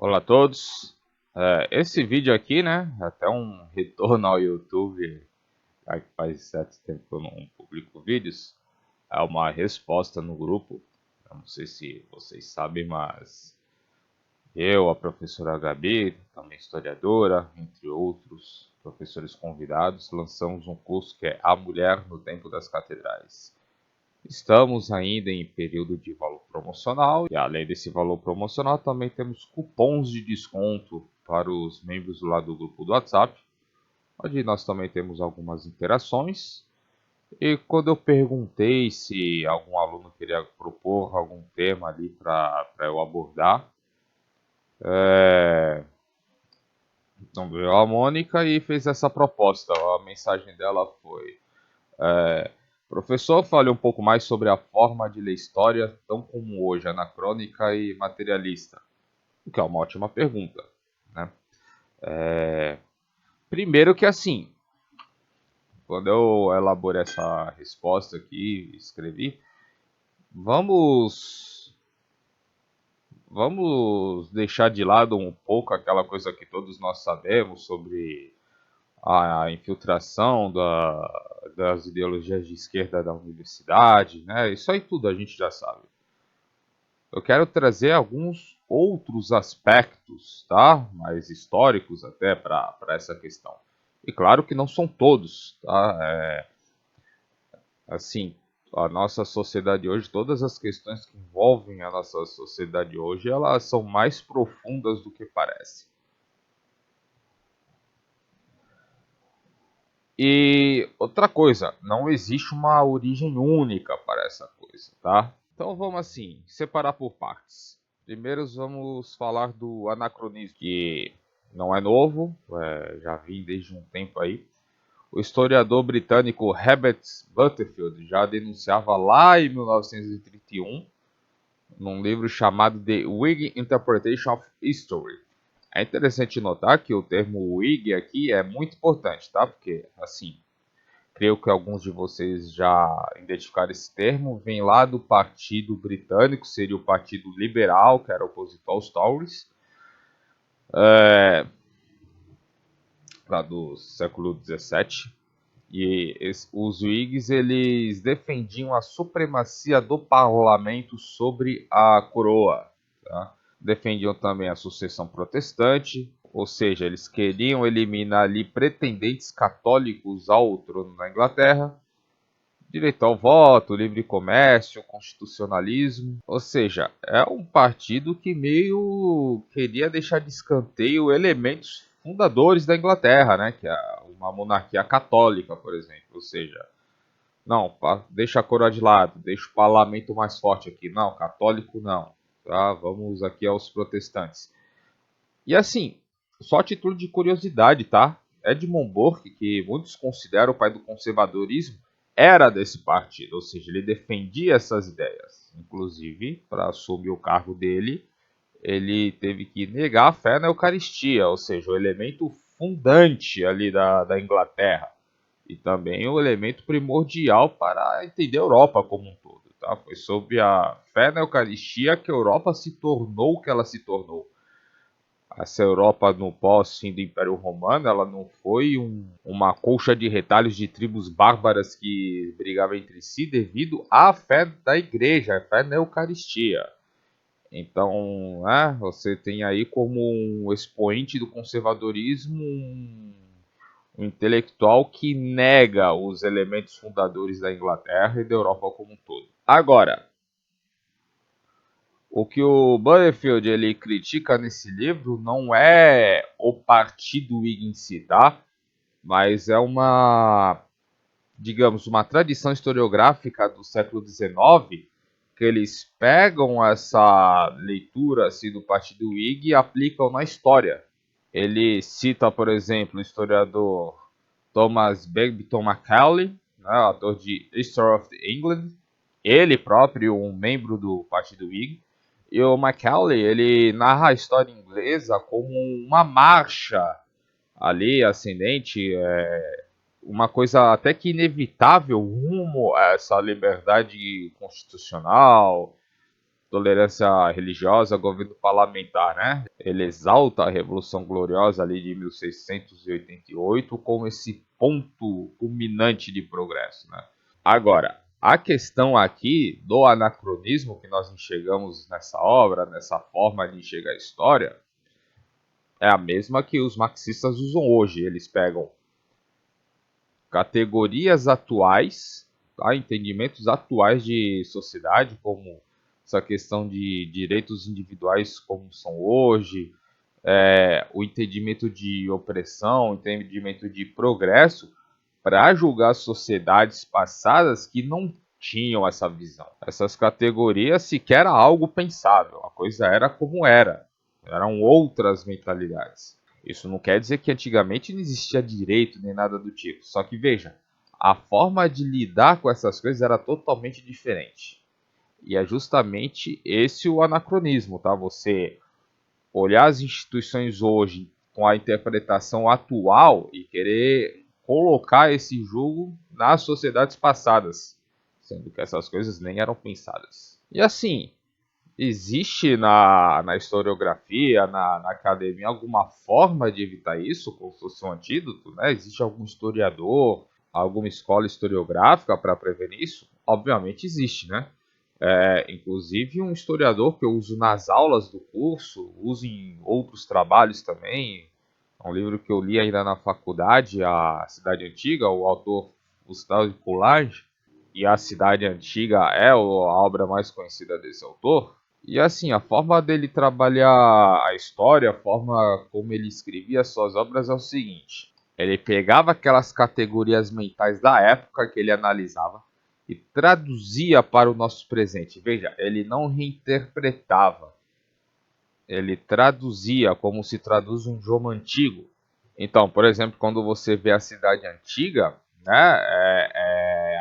Olá a todos. Esse vídeo aqui, né, é até um retorno ao YouTube, já que faz certo tempo que eu não publico vídeos, é uma resposta no grupo. Eu não sei se vocês sabem, mas eu, a professora Gabi, também historiadora, entre outros professores convidados, lançamos um curso que é A Mulher no Tempo das Catedrais. Estamos ainda em período de valor promocional e além desse valor promocional também temos cupons de desconto para os membros do lado do grupo do WhatsApp, onde nós também temos algumas interações. E quando eu perguntei se algum aluno queria propor algum tema ali para eu abordar, então veio a Mônica e fez essa proposta. A mensagem dela foi: professor, fale um pouco mais sobre a forma de ler história, tão como hoje, anacrônica e materialista. O que é uma ótima pergunta, né? Primeiro que assim, quando eu elaboro essa resposta aqui, escrevi, vamos vamos deixar de lado um pouco aquela coisa que todos nós sabemos sobre a infiltração das ideologias de esquerda da universidade, né? Isso aí tudo a gente já sabe. Eu quero trazer alguns outros aspectos, tá? Mais históricos até para essa questão. E claro que não são todos, tá? Assim, a nossa sociedade hoje, todas as questões que envolvem a nossa sociedade hoje, elas são mais profundas do que parece. E outra coisa, não existe uma origem única para essa coisa, tá? Então vamos assim, separar por partes. Primeiro vamos falar do anacronismo, que não é novo, já vem desde um tempo aí. O historiador britânico Herbert Butterfield já denunciava lá em 1931, num livro chamado The Whig Interpretation of History. É interessante notar que o termo Whig aqui é muito importante, tá? Porque, assim, creio que alguns de vocês já identificaram esse termo, vem lá do Partido Britânico, seria o Partido Liberal, que era opositor aos Tories, lá do século XVII. Os Whigs eles defendiam a supremacia do parlamento sobre a coroa. Tá? Defendiam também a sucessão protestante, ou seja, eles queriam eliminar ali pretendentes católicos ao trono na Inglaterra, direito ao voto, livre comércio, constitucionalismo. Ou seja, é um partido que meio queria deixar de escanteio elementos fundadores da Inglaterra, né? Que é uma monarquia católica, por exemplo. Ou seja, não, deixa a coroa de lado, deixa o parlamento mais forte aqui. Não, católico não. Tá? Vamos aqui aos protestantes. E assim, só a título de curiosidade, tá? Edmund Burke, que muitos consideram o pai do conservadorismo, era desse partido, ou seja, ele defendia essas ideias. Inclusive, para assumir o cargo dele, ele teve que negar a fé na Eucaristia, ou seja, o elemento fundante ali da Inglaterra. E também o elemento primordial para entender a Europa como um todo. Tá? Foi sob a fé na Eucaristia que a Europa se tornou o que ela se tornou. Essa Europa no pós-fim do Império Romano, ela não foi uma colcha de retalhos de tribos bárbaras que brigavam entre si devido à fé da igreja, a fé na Eucaristia. Então, você tem aí como um expoente do conservadorismo um intelectual que nega os elementos fundadores da Inglaterra e da Europa como um todo. Agora, o que o Butterfield ele critica nesse livro não é o partido Whig em si, tá? Mas é uma, digamos, uma tradição historiográfica do século XIX que eles pegam essa leitura assim, do partido Whig e aplicam na história. Ele cita, por exemplo, o historiador Thomas Babbington Macaulay, né, autor de History of England, ele próprio um membro do partido Whig. E o Macaulay, ele narra a história inglesa como uma marcha ali ascendente, uma coisa até que inevitável rumo a essa liberdade constitucional, tolerância religiosa, governo parlamentar, né? Ele exalta a Revolução Gloriosa ali de 1688 como esse ponto culminante de progresso, né? Agora, a questão aqui do anacronismo que nós enxergamos nessa obra, nessa forma de enxergar a história, é a mesma que os marxistas usam hoje. Eles pegam categorias atuais, tá? Entendimentos atuais de sociedade, como essa questão de direitos individuais como são hoje, o entendimento de opressão, o entendimento de progresso, para julgar sociedades passadas que não tinham essa visão. Essas categorias sequer era algo pensável, a coisa era como era, eram outras mentalidades. Isso não quer dizer que antigamente não existia direito nem nada do tipo, só que veja, a forma de lidar com essas coisas era totalmente diferente. E é justamente esse o anacronismo, tá? Você olhar as instituições hoje com a interpretação atual e querer colocar esse julgo nas sociedades passadas, sendo que essas coisas nem eram pensadas. E assim, existe na historiografia, na academia, alguma forma de evitar isso, como se fosse um antídoto? Né? Existe algum historiador, alguma escola historiográfica para prevenir isso? Obviamente existe, né? Inclusive um historiador que eu uso nas aulas do curso, uso em outros trabalhos também. É um livro que eu li ainda na faculdade, A Cidade Antiga, o autor Gustave Coulage. E A Cidade Antiga é a obra mais conhecida desse autor. E assim, a forma dele trabalhar a história, a forma como ele escrevia suas obras é o seguinte: ele pegava aquelas categorias mentais da época que ele analisava e traduzia para o nosso presente. Veja, ele não reinterpretava, ele traduzia como se traduz um idioma antigo. Então, por exemplo, quando você vê a Cidade Antiga, né,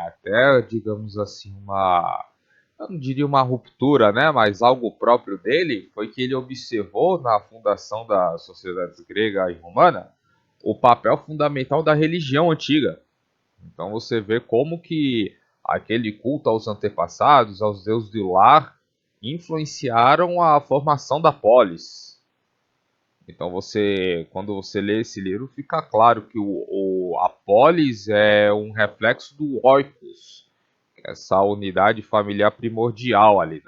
até, digamos assim, eu não diria uma ruptura, né, mas algo próprio dele foi que ele observou na fundação das sociedades grega e romana o papel fundamental da religião antiga. Então você vê como que aquele culto aos antepassados, aos deuses do lar, influenciaram a formação da polis. Então quando você lê esse livro, fica claro que a polis é um reflexo do oikos, essa unidade familiar primordial ali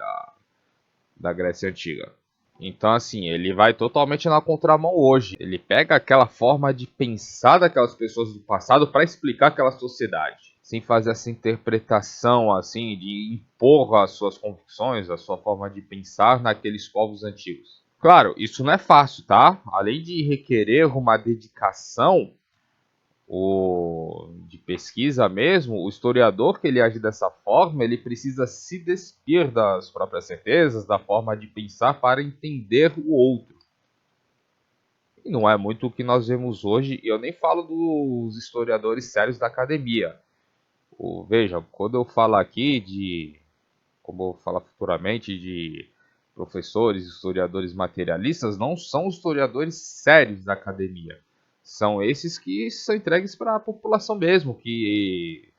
da Grécia Antiga. Então, assim, ele vai totalmente na contramão hoje. Ele pega aquela forma de pensar daquelas pessoas do passado para explicar aquela sociedade, sem fazer essa interpretação, assim, de impor as suas convicções, a sua forma de pensar naqueles povos antigos. Claro, isso não é fácil, tá? Além de requerer uma dedicação de pesquisa mesmo, o historiador que ele age dessa forma, ele precisa se despir das próprias certezas, da forma de pensar para entender o outro. E não é muito o que nós vemos hoje, e eu nem falo dos historiadores sérios da academia. Veja, quando eu falo aqui como eu vou falar futuramente, de professores, historiadores materialistas, não são historiadores sérios da academia. São esses que são entregues para a população mesmo, que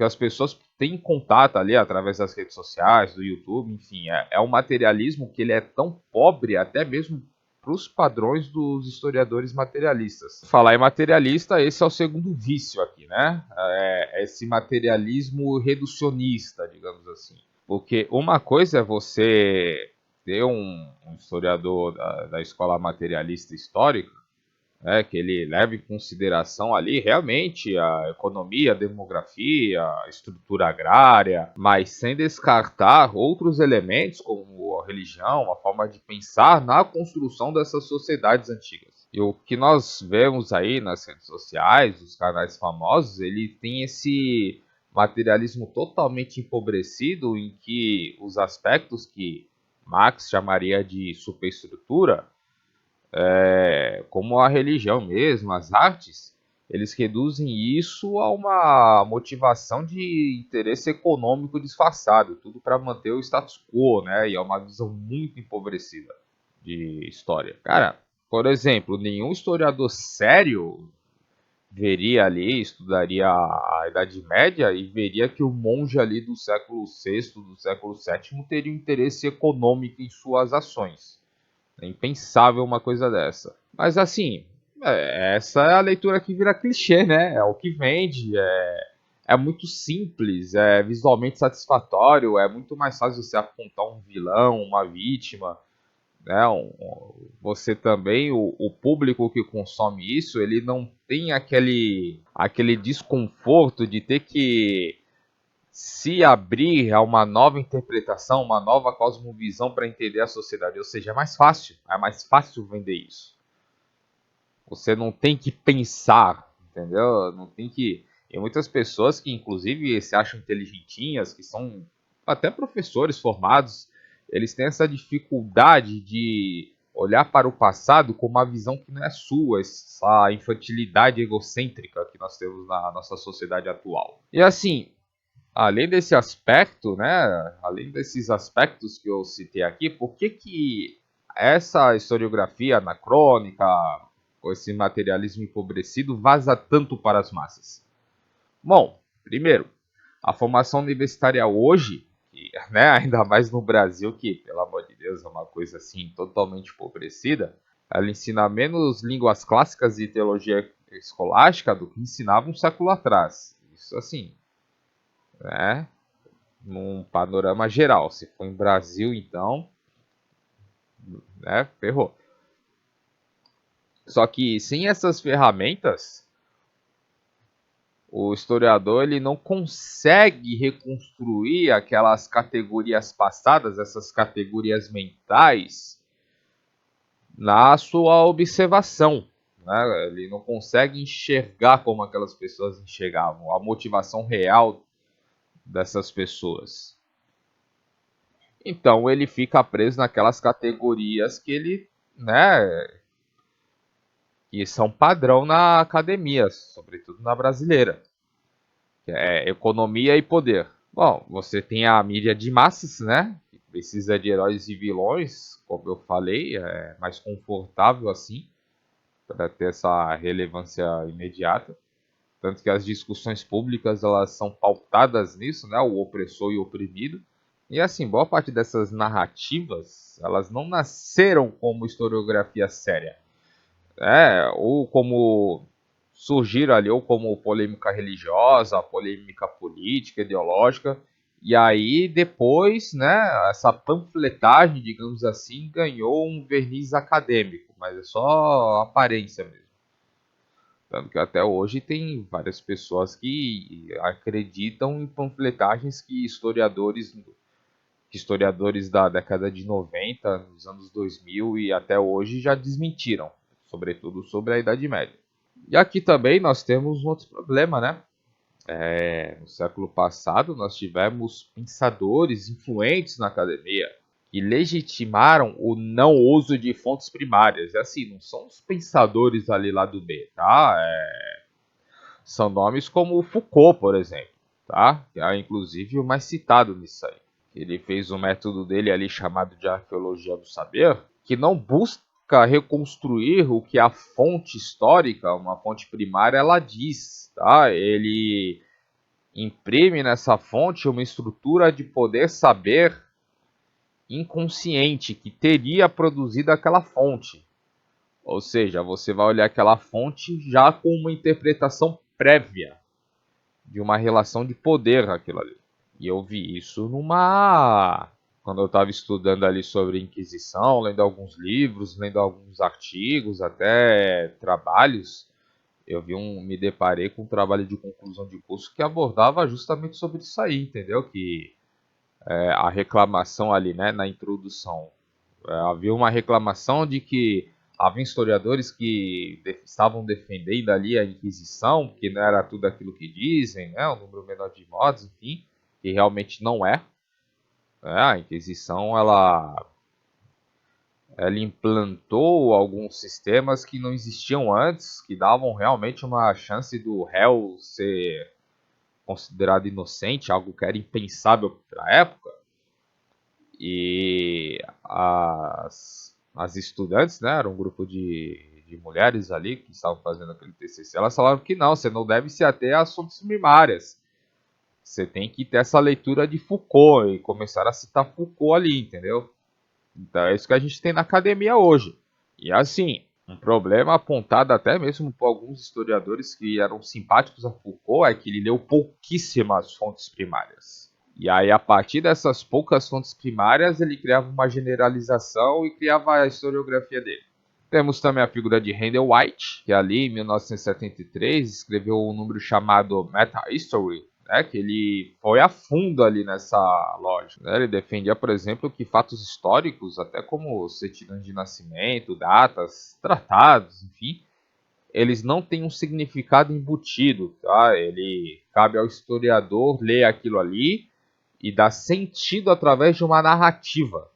as pessoas têm contato ali através das redes sociais, do YouTube, enfim. É um materialismo que ele é tão pobre, até mesmo para os padrões dos historiadores materialistas. Falar em materialista, esse é o segundo vício aqui, né? Esse materialismo reducionista, digamos assim. Porque uma coisa é você ter um historiador da escola materialista histórica, né, que ele leve em consideração ali realmente a economia, a demografia, a estrutura agrária, mas sem descartar outros elementos como a religião, a forma de pensar na construção dessas sociedades antigas. E o que nós vemos aí nas redes sociais, os canais famosos, ele tem esse materialismo totalmente empobrecido em que os aspectos que Marx chamaria de superestrutura, como a religião mesmo, as artes, eles reduzem isso a uma motivação de interesse econômico disfarçado, tudo para manter o status quo, né? E é uma visão muito empobrecida de história. Cara, por exemplo, nenhum historiador sério veria ali, estudaria a Idade Média e veria que o monge ali do século VI, do século VII, teria um interesse econômico em suas ações. É impensável uma coisa dessa. Mas assim, essa é a leitura que vira clichê, né? É o que vende, é muito simples, é visualmente satisfatório, é muito mais fácil você apontar um vilão, uma vítima, né? Você também, o público que consome isso, ele não tem aquele desconforto de ter que se abrir a uma nova interpretação, uma nova cosmovisão para entender a sociedade. Ou seja, é mais fácil vender isso. Você não tem que pensar, entendeu? Não tem que. Tem muitas pessoas que, inclusive, se acham inteligentinhas, que são até professores formados, eles têm essa dificuldade de olhar para o passado com uma visão que não é sua, essa infantilidade egocêntrica que nós temos na nossa sociedade atual. E assim, além desse aspecto, né, além desses aspectos que eu citei aqui, por que essa historiografia anacrônica, ou esse materialismo empobrecido, vaza tanto para as massas? Bom, primeiro, a formação universitária hoje, que, né, ainda mais no Brasil, que, pelo amor de Deus, é uma coisa assim totalmente empobrecida, ela ensina menos línguas clássicas e teologia escolástica do que ensinava um século atrás. Isso assim, né? Num panorama geral. Se for em Brasil, então, né, ferrou. Só que sem essas ferramentas, o historiador ele não consegue reconstruir aquelas categorias passadas, essas categorias mentais, na sua observação. Né? Ele não consegue enxergar como aquelas pessoas enxergavam, a motivação real dessas pessoas. Então ele fica preso naquelas categorias que ele, né, que são padrão na academia, sobretudo na brasileira, que é economia e poder. Bom, você tem a mídia de massas, né, que precisa de heróis e vilões, como eu falei, é mais confortável assim, para ter essa relevância imediata. Tanto que as discussões públicas elas são pautadas nisso, né, o opressor e o oprimido. E assim, boa parte dessas narrativas, elas não nasceram como historiografia séria. Ou como surgiram ali, ou como polêmica religiosa, polêmica política, ideológica. E aí depois, né, essa panfletagem, digamos assim, ganhou um verniz acadêmico, mas é só aparência mesmo. Tanto que até hoje tem várias pessoas que acreditam em panfletagens que historiadores da década de 90, nos anos 2000 e até hoje já desmentiram, sobretudo sobre a Idade Média. E aqui também nós temos um outro problema, né? No século passado nós tivemos pensadores influentes na academia que legitimaram o não uso de fontes primárias. E assim, não são os pensadores ali lá do B, tá? São nomes como Foucault, por exemplo, tá? Que é inclusive o mais citado nisso aí. Ele fez um método dele ali chamado de arqueologia do saber, que não busca reconstruir o que a fonte histórica, uma fonte primária, ela diz, tá? Ele imprime nessa fonte uma estrutura de poder saber inconsciente que teria produzido aquela fonte. Ou seja, você vai olhar aquela fonte já com uma interpretação prévia de uma relação de poder aquilo ali. E eu vi isso quando eu estava estudando ali sobre Inquisição, lendo alguns livros, lendo alguns artigos, até trabalhos, me deparei com um trabalho de conclusão de curso que abordava justamente sobre isso aí, entendeu? Que a reclamação ali, né, na introdução, havia uma reclamação de que havia historiadores que estavam defendendo ali a Inquisição, que não era tudo aquilo que dizem, né, um número menor de mortos, enfim, que realmente não é. A Inquisição ela implantou alguns sistemas que não existiam antes, que davam realmente uma chance do réu ser considerado inocente, algo que era impensável para a época. E as estudantes, né, era um grupo de de mulheres ali que estavam fazendo aquele TCC, elas falaram que não, você não deve se ater às fontes primárias. Você tem que ter essa leitura de Foucault e começar a citar Foucault ali, entendeu? Então é isso que a gente tem na academia hoje. E assim, um problema apontado até mesmo por alguns historiadores que eram simpáticos a Foucault é que ele leu pouquíssimas fontes primárias. E aí, a partir dessas poucas fontes primárias, ele criava uma generalização e criava a historiografia dele. Temos também a figura de Randall White, que ali em 1973 escreveu um número chamado Meta History, né, que ele foi a fundo ali nessa lógica. Né? Ele defendia, por exemplo, que fatos históricos, até como certidões de nascimento, datas, tratados, enfim, eles não têm um significado embutido. Tá? Ele cabe ao historiador ler aquilo ali e dar sentido através de uma narrativa.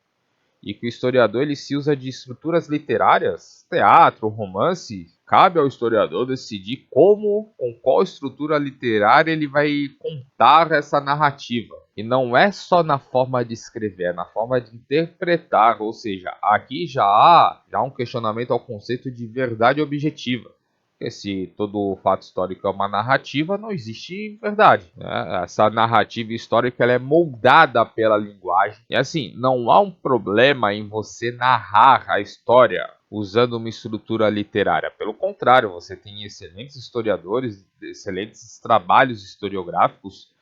E que o historiador ele se usa de estruturas literárias, teatro, romance, cabe ao historiador decidir como, com qual estrutura literária ele vai contar essa narrativa. E não é só na forma de escrever, é na forma de interpretar, ou seja, aqui já há um questionamento ao conceito de verdade objetiva. Porque se todo fato histórico é uma narrativa, não existe verdade. Né? Essa narrativa histórica ela é moldada pela linguagem. E assim, não há um problema em você narrar a história usando uma estrutura literária. Pelo contrário, você tem excelentes historiadores, excelentes trabalhos historiográficos,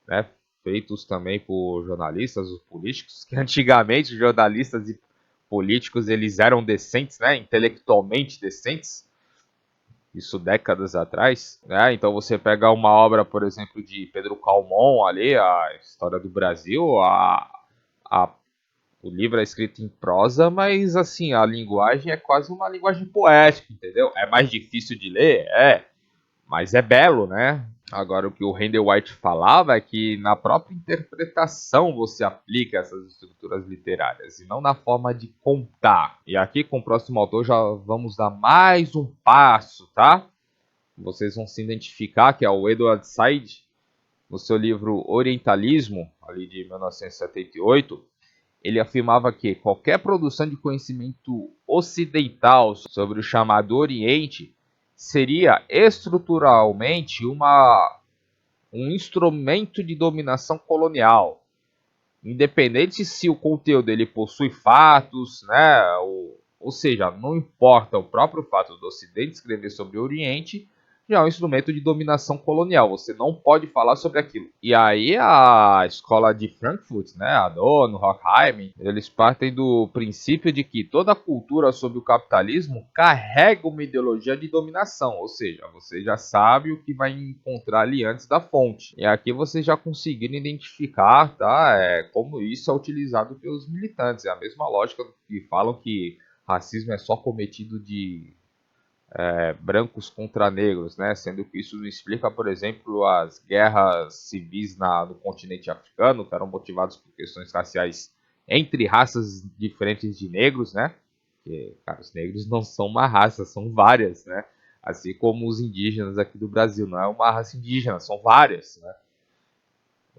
né, feitos também por jornalistas, os políticos, que antigamente jornalistas e políticos eles eram decentes, né, intelectualmente decentes. Isso décadas atrás, né? Então você pega uma obra, por exemplo, de Pedro Calmon ali, a História do Brasil, a, o livro é escrito em prosa, mas assim, a linguagem é quase uma linguagem poética, entendeu? É mais difícil de ler, mas é belo, né? Agora, o que o Randall White falava é que na própria interpretação você aplica essas estruturas literárias e não na forma de contar. E aqui com o próximo autor já vamos dar mais um passo, tá? Vocês vão se identificar que é o Edward Said, no seu livro Orientalismo, ali de 1978, ele afirmava que qualquer produção de conhecimento ocidental sobre o chamado Oriente seria estruturalmente um instrumento de dominação colonial, independente se o conteúdo dele possui fatos, né? Ou seja, não importa o próprio fato do Ocidente escrever sobre o Oriente, já é um instrumento de dominação colonial. Você não pode falar sobre aquilo. E aí a escola de Frankfurt, né, Adorno, Horkheim, eles partem do princípio de que toda cultura sobre o capitalismo carrega uma ideologia de dominação. Ou seja, você já sabe o que vai encontrar ali antes da fonte. E aqui vocês já conseguiram identificar, tá, como isso é utilizado pelos militantes. É a mesma lógica que falam que racismo é só cometido de brancos contra negros, né? Sendo que isso não explica, por exemplo, as guerras civis no continente africano, que eram motivadas por questões raciais entre raças diferentes de negros, né? Porque, cara, os negros não são uma raça, são várias, né? Assim como os indígenas aqui do Brasil, não é uma raça indígena, são várias, né?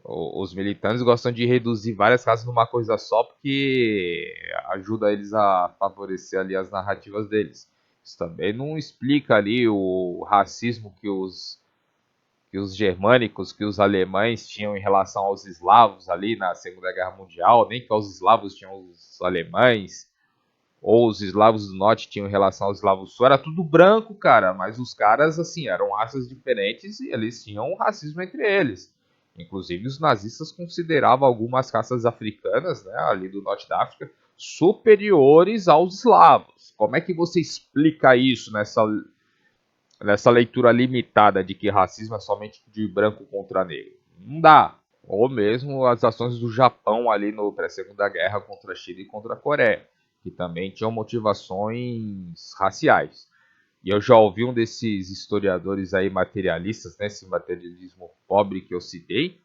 Os militantes gostam de reduzir várias raças numa coisa só porque ajuda eles a favorecer ali as narrativas deles. Isso também não explica ali o racismo que os germânicos, que os alemães tinham em relação aos eslavos ali na Segunda Guerra Mundial, nem que os eslavos tinham os alemães, ou os eslavos do norte tinham em relação aos eslavos do sul. Era tudo branco, cara, mas os caras, assim, eram raças diferentes e eles tinham um racismo entre eles. Inclusive, os nazistas consideravam algumas raças africanas, né, ali do norte da África, superiores aos eslavos. Como é que você explica isso nessa leitura limitada de que racismo é somente de branco contra negro? Não dá. Ou mesmo as ações do Japão ali no pré-segunda guerra contra a China e contra a Coreia, que também tinham motivações raciais. E eu já ouvi um desses historiadores aí materialistas, né, esse materialismo pobre que eu citei,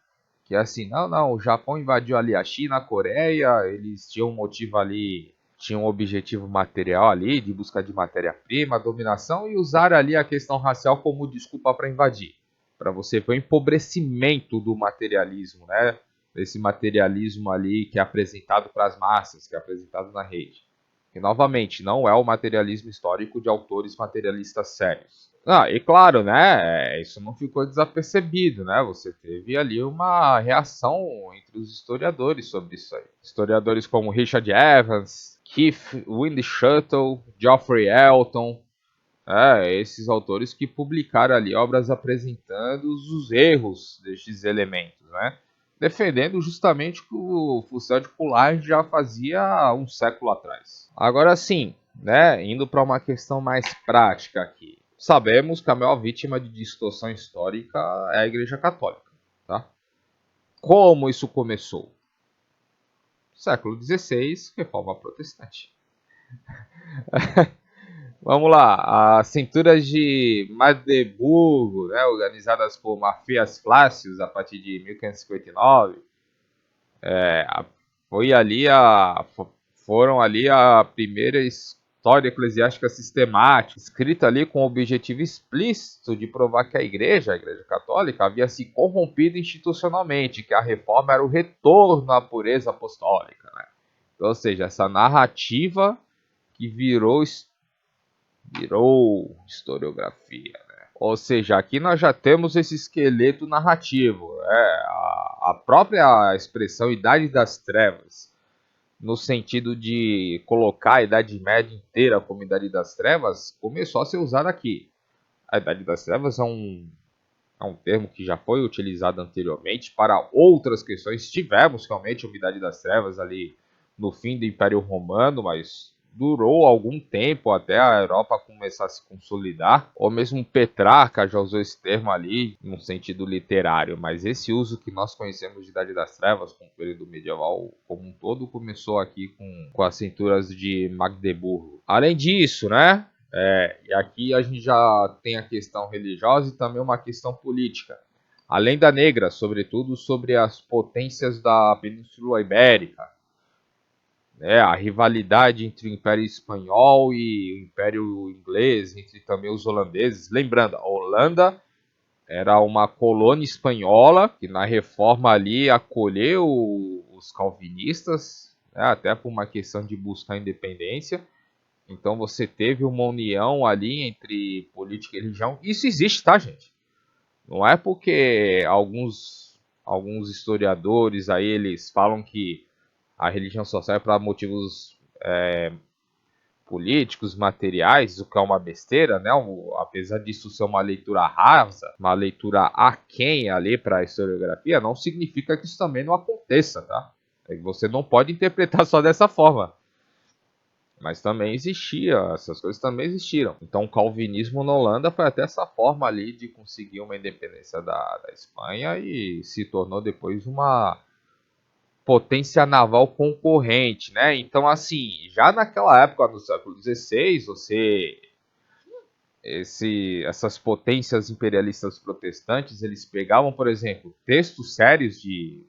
que é assim, não, o Japão invadiu ali a China, a Coreia, eles tinham um motivo ali, tinham um objetivo material ali, de busca de matéria-prima, dominação, e usaram ali a questão racial como desculpa para invadir. Para você ver o empobrecimento do materialismo, né? Esse materialismo ali que é apresentado para as massas, que é apresentado na rede. E novamente, não é o materialismo histórico de autores materialistas sérios. Ah, e claro, né, isso não ficou desapercebido, né? Você teve ali uma reação entre os historiadores sobre isso aí. Historiadores como Richard Evans, Keith Windschuttle, Geoffrey Elton, esses autores que publicaram ali obras apresentando os erros destes elementos, né? Defendendo justamente o que o Fusel de Coulage já fazia um século atrás. Agora sim, né, indo para uma questão mais prática aqui. Sabemos que a maior vítima de distorção histórica é a Igreja Católica. Tá? Como isso começou? Século XVI, Reforma Protestante. Vamos lá, as cinturas de Magdeburgo, né, organizadas por Mafias Flácios a partir de 1559, é, foi ali foram ali a primeira história eclesiástica sistemática, escrita ali com o objetivo explícito de provar que a Igreja Católica, havia se corrompido institucionalmente, que a reforma era o retorno à pureza apostólica. Né? Então, ou seja, essa narrativa que virou historiografia. Né? Ou seja, aqui nós já temos esse esqueleto narrativo. A própria expressão Idade das Trevas, no sentido de colocar a Idade Média inteira como Idade das Trevas, começou a ser usada aqui. A Idade das Trevas é um termo que já foi utilizado anteriormente para outras questões. Tivemos realmente uma Idade das Trevas ali no fim do Império Romano, mas durou algum tempo até a Europa começar a se consolidar. Ou mesmo Petrarca já usou esse termo ali no sentido literário, mas esse uso que nós conhecemos de Idade das Trevas, com o período medieval como um todo, começou aqui com as cinturas de Magdeburgo. Além disso, né? E aqui a gente já tem a questão religiosa e também uma questão política. A lenda negra, sobretudo sobre as potências da Península Ibérica, a rivalidade entre o Império Espanhol e o Império Inglês, entre também os holandeses. Lembrando, a Holanda era uma colônia espanhola que na reforma ali acolheu os calvinistas, né, até por uma questão de buscar independência. Então você teve uma união ali entre política e religião. Isso existe, tá, gente? Não é porque alguns historiadores aí eles falam que a religião só serve para motivos políticos, materiais, o que é uma besteira, né? Apesar disso ser uma leitura rasa, uma leitura aquém ali para a historiografia, não significa que isso também não aconteça, tá? Você não pode interpretar só dessa forma. Mas também existia, essas coisas também existiram. Então o calvinismo na Holanda foi até essa forma ali de conseguir uma independência da Espanha e se tornou depois uma potência naval concorrente, né? Então assim, já naquela época, no século XVI, essas potências imperialistas protestantes, eles pegavam, por exemplo, textos sérios de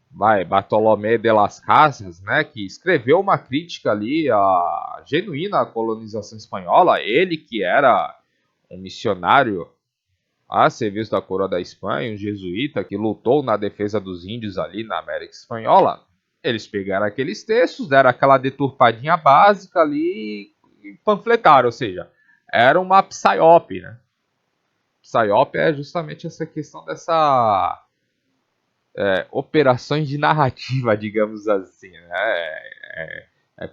Bartolomé de las Casas, né, que escreveu uma crítica ali à genuína colonização espanhola, ele que era um missionário a serviço da coroa da Espanha, um jesuíta que lutou na defesa dos índios ali na América Espanhola. Eles pegaram aqueles textos, deram aquela deturpadinha básica ali e panfletaram, ou seja, era uma psyop, né? Psyop é justamente essa questão dessa operações de narrativa, digamos assim. Né? É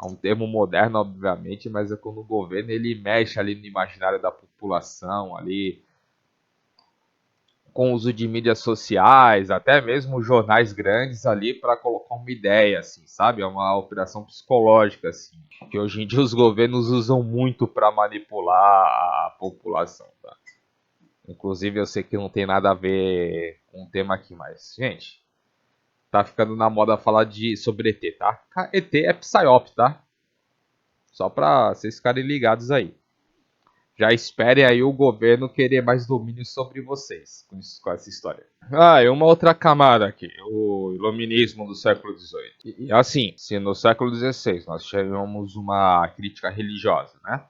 um termo moderno, obviamente, mas é quando o governo ele mexe ali no imaginário da população, ali com o uso de mídias sociais, até mesmo jornais grandes ali para colocar uma ideia, assim, sabe? É uma operação psicológica, assim, que hoje em dia os governos usam muito para manipular a população, tá? Inclusive, eu sei que não tem nada a ver com o tema aqui, mas, gente, tá ficando na moda falar sobre ET, tá? ET é Psyop, tá? Só pra vocês ficarem ligados aí. Já esperem aí o governo querer mais domínio sobre vocês com essa história. E uma outra camada aqui, o iluminismo do século XVIII. E assim, se no século XVI nós tivemos uma crítica religiosa, né?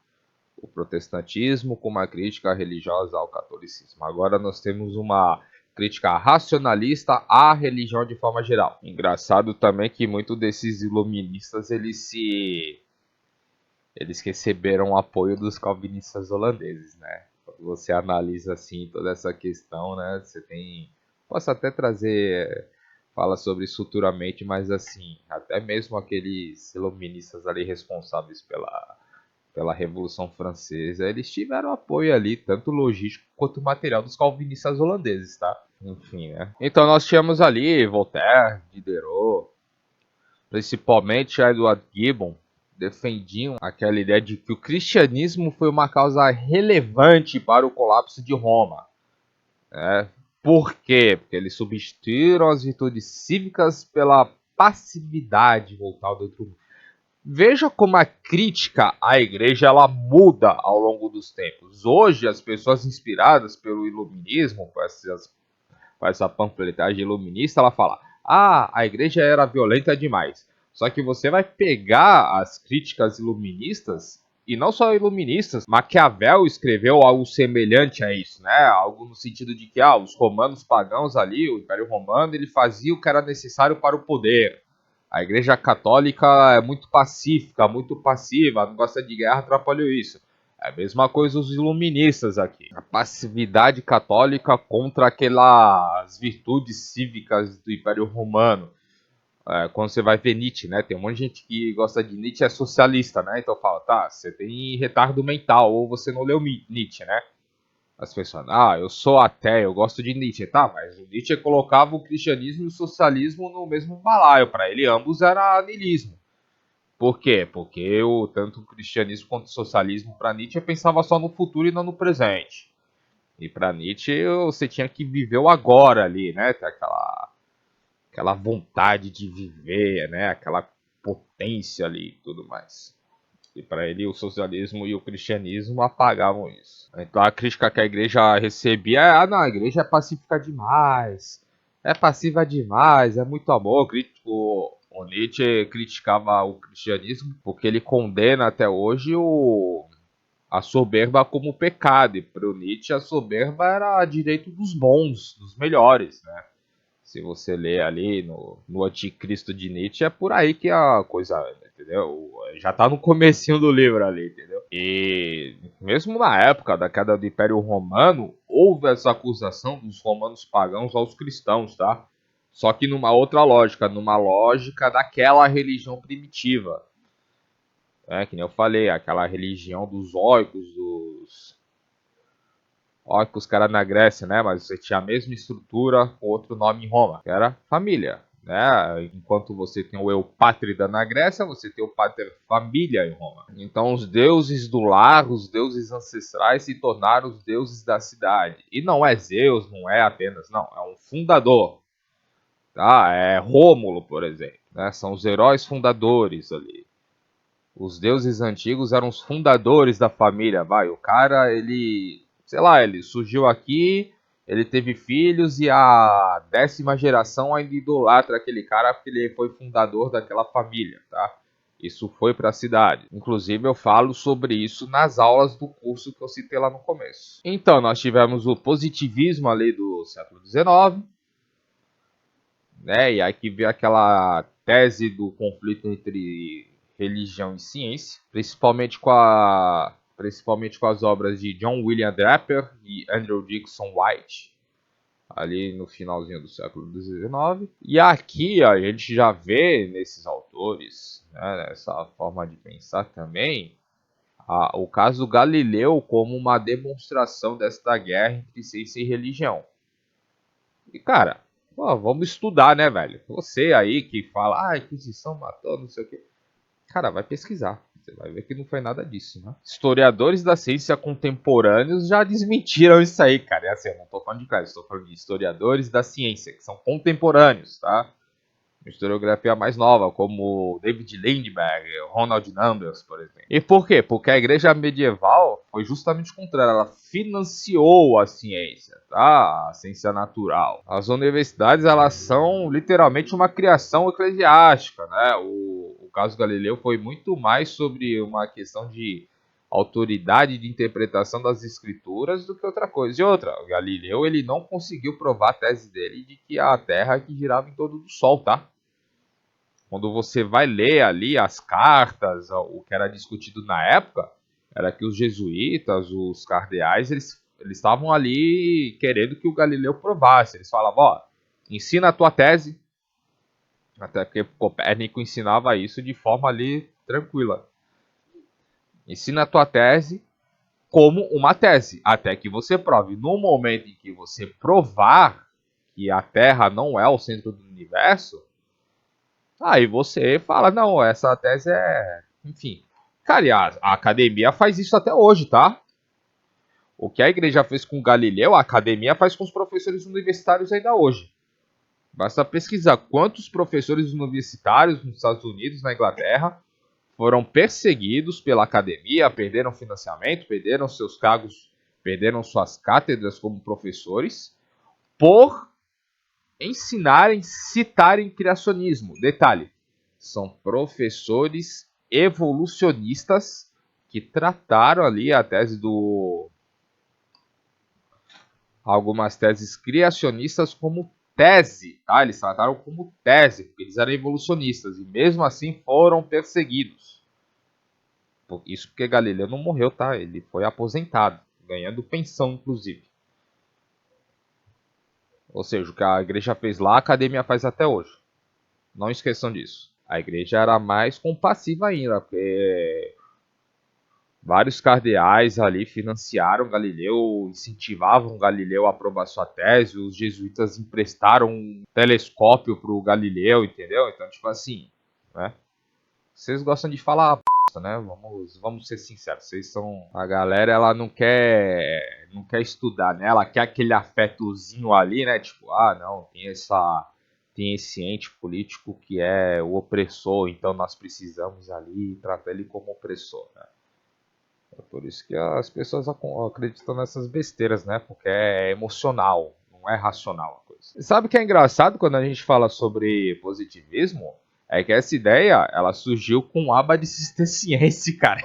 O protestantismo com uma crítica religiosa ao catolicismo. Agora nós temos uma crítica racionalista à religião de forma geral. Engraçado também que muitos desses iluministas eles receberam o apoio dos calvinistas holandeses, né? Quando você analisa assim toda essa questão, né? Você tem, posso até trazer fala sobre isso futuramente, mas assim, até mesmo aqueles iluministas ali responsáveis pela Revolução Francesa, eles tiveram apoio ali, tanto logístico quanto material dos calvinistas holandeses, tá? Enfim, né? Então nós tínhamos ali Voltaire, Diderot, principalmente Edward Gibbon, defendiam aquela ideia de que o cristianismo foi uma causa relevante para o colapso de Roma. Né? Por quê? Porque eles substituíram as virtudes cívicas pela passividade voltada do outro mundo. Veja como a crítica à igreja ela muda ao longo dos tempos. Hoje, as pessoas inspiradas pelo iluminismo, com essa panfletagem iluminista, ela fala: ah, a igreja era violenta demais. Só que você vai pegar as críticas iluministas, e não só iluministas, Maquiavel escreveu algo semelhante a isso, né? Algo no sentido de que os romanos pagãos ali, o Império Romano, ele fazia o que era necessário para o poder. A Igreja Católica é muito pacífica, muito passiva, não gosta de guerra, atrapalhou isso. É a mesma coisa os iluministas aqui. A passividade católica contra aquelas virtudes cívicas do Império Romano. Quando você vai ver Nietzsche, né? Tem um monte de gente que gosta de Nietzsche é socialista, né? Então fala, tá, você tem retardo mental ou você não leu Nietzsche, né? As pessoas, eu sou ateu, eu gosto de Nietzsche, tá? Mas o Nietzsche colocava o cristianismo e o socialismo no mesmo balaio. Para ele, ambos era niilismo. Por quê? Porque tanto o cristianismo quanto o socialismo, para Nietzsche, pensava só no futuro e não no presente. E para Nietzsche, você tinha que viver o agora ali, né? Ter aquela vontade de viver, né? Aquela potência ali e tudo mais. E para ele, o socialismo e o cristianismo apagavam isso. Então a crítica que a igreja recebia é: não, a igreja é pacífica demais, é passiva demais, é muito amor. O Nietzsche criticava o cristianismo porque ele condena até hoje a soberba como pecado. E para o Nietzsche, a soberba era direito dos bons, dos melhores, né? Se você ler ali no Anticristo de Nietzsche, é por aí que a coisa anda, entendeu? Já tá no comecinho do livro ali, entendeu? E mesmo na época da queda do Império Romano, houve essa acusação dos romanos pagãos aos cristãos, tá? Só que numa lógica daquela religião primitiva. Que nem eu falei, aquela religião dos óicos, os caras na Grécia, né? Mas você tinha a mesma estrutura com outro nome em Roma, que era família. Né? Enquanto você tem o eu pátrida na Grécia, você tem o pater família em Roma. Então os deuses do lar, os deuses ancestrais se tornaram os deuses da cidade. E não é Zeus, não é apenas, não, é um fundador. Tá? É Rômulo, por exemplo. Né? São os heróis fundadores ali. Os deuses antigos eram os fundadores da família. O cara, sei lá, ele surgiu aqui, ele teve filhos e a 10ª geração ainda idolatra aquele cara porque ele foi fundador daquela família, tá? Isso foi para a cidade. Inclusive eu falo sobre isso nas aulas do curso que eu citei lá no começo. Então, nós tivemos o positivismo ali do século XIX, né? E aqui veio aquela tese do conflito entre religião e ciência, principalmente com as obras de John William Draper e Andrew Dickson White, ali no finalzinho do século XIX. E aqui a gente já vê nesses autores, né, nessa forma de pensar também, o caso Galileu como uma demonstração desta guerra entre ciência e religião. E cara, vamos estudar, né, velho? Você aí que fala, a Inquisição matou, não sei o quê. Cara, vai pesquisar. Você vai ver que não foi nada disso, né? Historiadores da ciência contemporâneos já desmentiram isso aí, cara. É assim, eu não tô falando de cara, estou falando de historiadores da ciência, que são contemporâneos, tá? Uma historiografia mais nova, como David Lindbergh, Ronald Numbers, por exemplo. E por quê? Porque a igreja medieval foi justamente o contrário, ela financiou a ciência, tá? A ciência natural. As universidades, elas são literalmente uma criação eclesiástica, né? O caso Galileu foi muito mais sobre uma questão de autoridade de interpretação das escrituras do que outra coisa. E outra, o Galileu ele não conseguiu provar a tese dele de que a Terra que girava em torno do Sol, tá? Quando você vai ler ali as cartas, o que era discutido na época, era que os jesuítas, os cardeais, eles estavam ali querendo que o Galileu provasse. Eles falavam, ó, ensina a tua tese, até porque Copérnico ensinava isso de forma ali tranquila. Ensina a tua tese como uma tese, até que você prove. No momento em que você provar que a Terra não é o centro do universo, aí você fala, não, essa tese é... Enfim. Cara, e a academia faz isso até hoje, tá? O que a igreja fez com Galileu, a academia faz com os professores universitários ainda hoje. Basta pesquisar quantos professores universitários nos Estados Unidos, na Inglaterra, foram perseguidos pela academia, perderam financiamento, perderam seus cargos, perderam suas cátedras como professores, por ensinarem, citarem criacionismo. Detalhe, são professores evolucionistas que trataram ali a tese do... algumas teses criacionistas como tese, tá? Eles trataram como tese, porque eles eram evolucionistas e mesmo assim foram perseguidos. Isso porque Galileu não morreu, tá? Ele foi aposentado, ganhando pensão, inclusive. Ou seja, o que a igreja fez lá, a academia faz até hoje. Não esqueçam disso. A igreja era mais compassiva ainda, porque vários cardeais ali financiaram Galileu, incentivavam Galileu a aprovar sua tese, os jesuítas emprestaram um telescópio para o Galileu, entendeu? Então, tipo assim, né? Vocês gostam de falar né? Vamos ser sinceros, vocês são a galera, ela não quer estudar, né? Ela quer aquele afetozinho ali, né? Tipo, não, tem esse ente político que é o opressor, então nós precisamos ali tratar ele como opressor, né? É por isso que as pessoas acreditam nessas besteiras, né? Porque é emocional, não é racional a coisa. E sabe o que é engraçado quando a gente fala sobre positivismo? É que essa ideia, ela surgiu com aba de ciência, cara.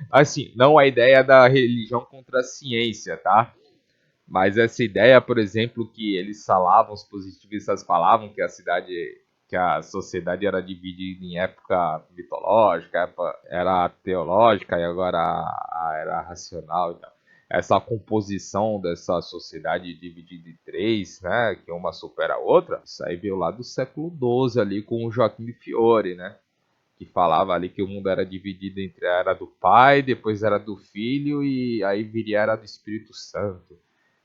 Assim, não a ideia da religião contra a ciência, tá? Mas essa ideia, por exemplo, que eles falavam, os positivistas falavam que a sociedade era dividida em época mitológica, era teológica e agora era racional e tal. Essa composição dessa sociedade dividida em três, né, que uma supera a outra, isso aí veio lá do século XII ali com o Joaquim de Fiore, né, que falava ali que o mundo era dividido entre a era do Pai, depois era do Filho e aí viria a era do Espírito Santo,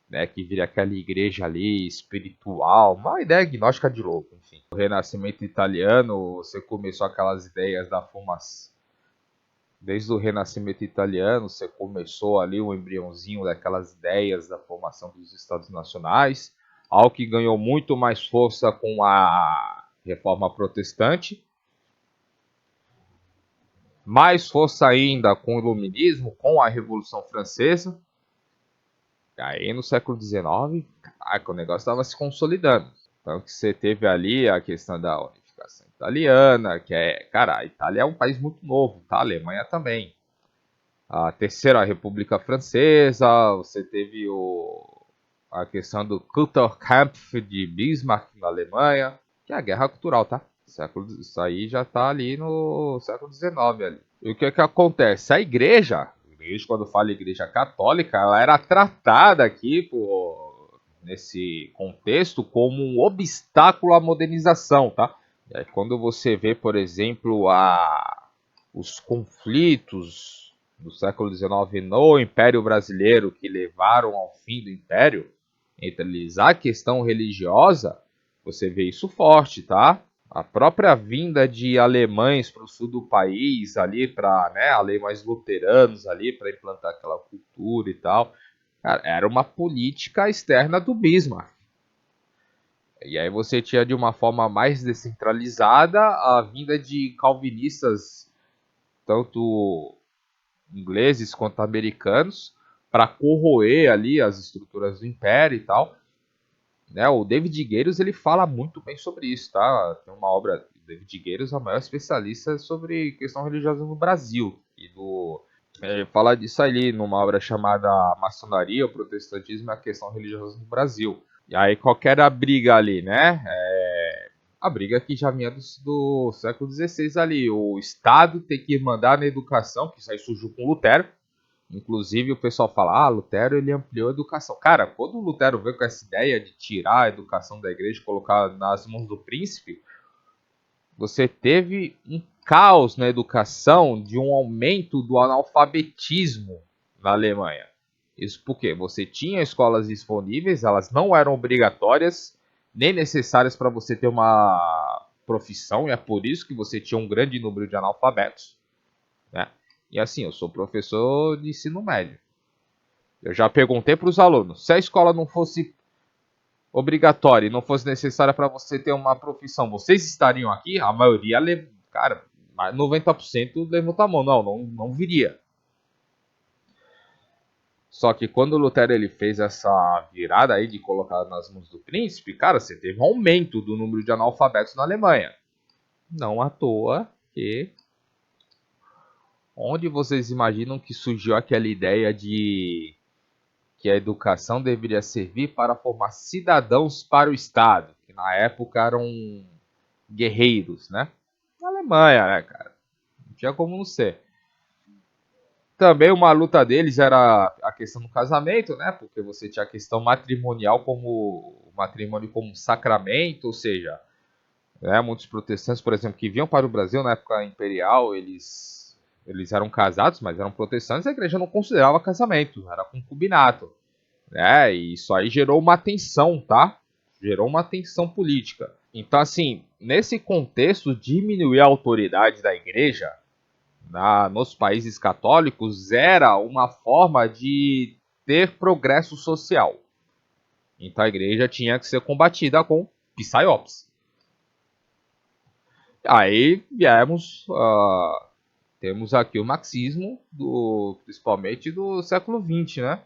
né, que vira aquela igreja ali espiritual, uma ideia gnóstica de louco, enfim. O Renascimento italiano, você começou aquelas ideias da formação. Desde o Renascimento italiano, você começou ali o embriãozinho daquelas ideias da formação dos Estados Nacionais, algo que ganhou muito mais força com a Reforma Protestante, mais força ainda com o Iluminismo, com a Revolução Francesa. Aí no século XIX, caraca, o negócio estava se consolidando. Então que você teve ali a questão da unificação italiana, que é, cara, a Itália é um país muito novo, tá? A Alemanha também. A Terceira República Francesa, você teve a questão do Kulturkampf de Bismarck na Alemanha, que é a guerra cultural, tá? Isso aí já tá ali no século XIX ali. E o que acontece? A igreja, quando fala igreja católica, ela era tratada aqui nesse contexto como um obstáculo à modernização, tá? E aí, quando você vê, por exemplo, os conflitos do século XIX no Império Brasileiro que levaram ao fim do Império, entre eles a questão religiosa, você vê isso forte, tá? A própria vinda de alemães para o sul do país, ali para, né, alemães luteranos ali para implantar aquela cultura e tal, cara, era uma política externa do Bismarck. E aí você tinha de uma forma mais descentralizada a vinda de calvinistas, tanto ingleses quanto americanos, para corroer ali as estruturas do império e tal. Né, o David Gueiros ele fala muito bem sobre isso, tá? Tem uma obra, David Gueiros é o maior especialista sobre questão religiosa no Brasil Fala disso ali numa obra chamada Maçonaria, o Protestantismo e a Questão Religiosa no Brasil. E aí qual que era a briga ali, né? A briga que já vinha do século XVI ali. O Estado tem que mandar na educação, que isso aí surgiu com Lutero. Inclusive o pessoal fala, Lutero ele ampliou a educação. Cara, quando o Lutero veio com essa ideia de tirar a educação da igreja e colocar nas mãos do príncipe, você teve um caos na educação de um aumento do analfabetismo na Alemanha. Isso porque você tinha escolas disponíveis, elas não eram obrigatórias nem necessárias para você ter uma profissão, e é por isso que você tinha um grande número de analfabetos, né? E assim, eu sou professor de ensino médio. Eu já perguntei para os alunos, se a escola não fosse obrigatória e não fosse necessária para você ter uma profissão, vocês estariam aqui? A maioria, cara, 90% levantou a mão. Não viria. Só que quando o Lutero ele fez essa virada aí de colocar nas mãos do príncipe, cara, você teve um aumento do número de analfabetos na Alemanha. Não à toa que onde vocês imaginam que surgiu aquela ideia de que a educação deveria servir para formar cidadãos para o Estado, que na época eram guerreiros, né? Na Alemanha, né, cara? Não tinha como não ser. Também uma luta deles era a questão do casamento, né? Porque você tinha a questão matrimonial como o matrimônio como um sacramento, ou seja, né, muitos protestantes, por exemplo, que vinham para o Brasil na época imperial, eles eram casados, mas eram protestantes, a igreja não considerava casamento, era concubinato, né? E isso aí gerou uma tensão, tá? Gerou uma tensão política. Então, assim, nesse contexto, diminuir a autoridade da igreja nos países católicos era uma forma de ter progresso social. Então a igreja tinha que ser combatida com psyops. Aí viemos, temos aqui o marxismo, principalmente do século XX, né?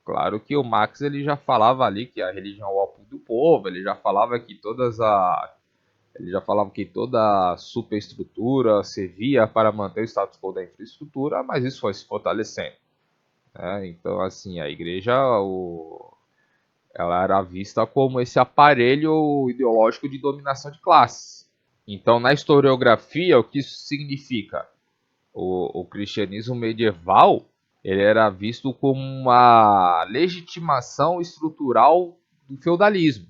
Claro que o Marx ele já falava ali que a religião é o ópio do povo, ele já falava que toda a superestrutura servia para manter o status quo da infraestrutura, mas isso foi se fortalecendo. Né? Então, assim, a igreja ela era vista como esse aparelho ideológico de dominação de classes. Então, na historiografia, o que isso significa? O cristianismo medieval ele era visto como uma legitimação estrutural do feudalismo.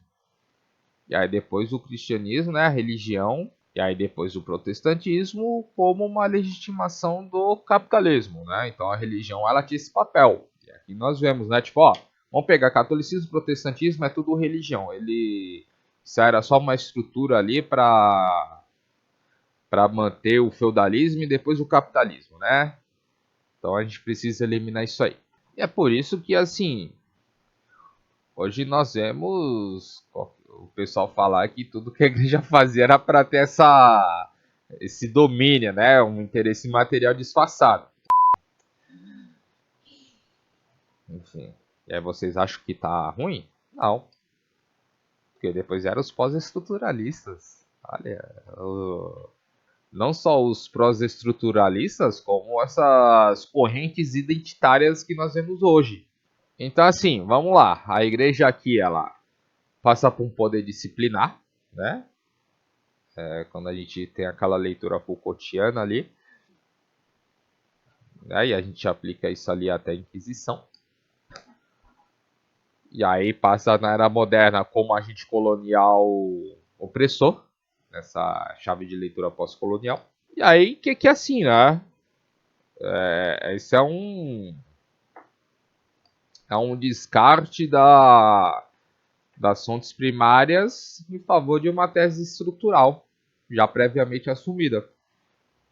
E aí depois o cristianismo, né, a religião, e aí depois o protestantismo como uma legitimação do capitalismo, né? Então a religião ela tinha esse papel. E aqui nós vemos, né, tipo, vamos pegar catolicismo, protestantismo, é tudo religião. Isso era só uma estrutura ali para manter o feudalismo e depois o capitalismo, né? Então a gente precisa eliminar isso aí. E é por isso que assim, hoje nós vemos o pessoal falar que tudo que a igreja fazia era para ter esse domínio, né? Um interesse material disfarçado. Enfim. E aí vocês acham que tá ruim? Não. Porque depois eram os pós-estruturalistas. Olha, não só os pós-estruturalistas, como essas correntes identitárias que nós vemos hoje. Então, assim, vamos lá. A igreja aqui, ela passa por um poder disciplinar, né? Quando a gente tem aquela leitura Foucaultiana ali, né? E a gente aplica isso ali até a Inquisição. E aí passa na Era Moderna como agente colonial opressor, nessa chave de leitura pós-colonial. E aí, que é assim, né? Esse é um descarte das fontes primárias em favor de uma tese estrutural, já previamente assumida.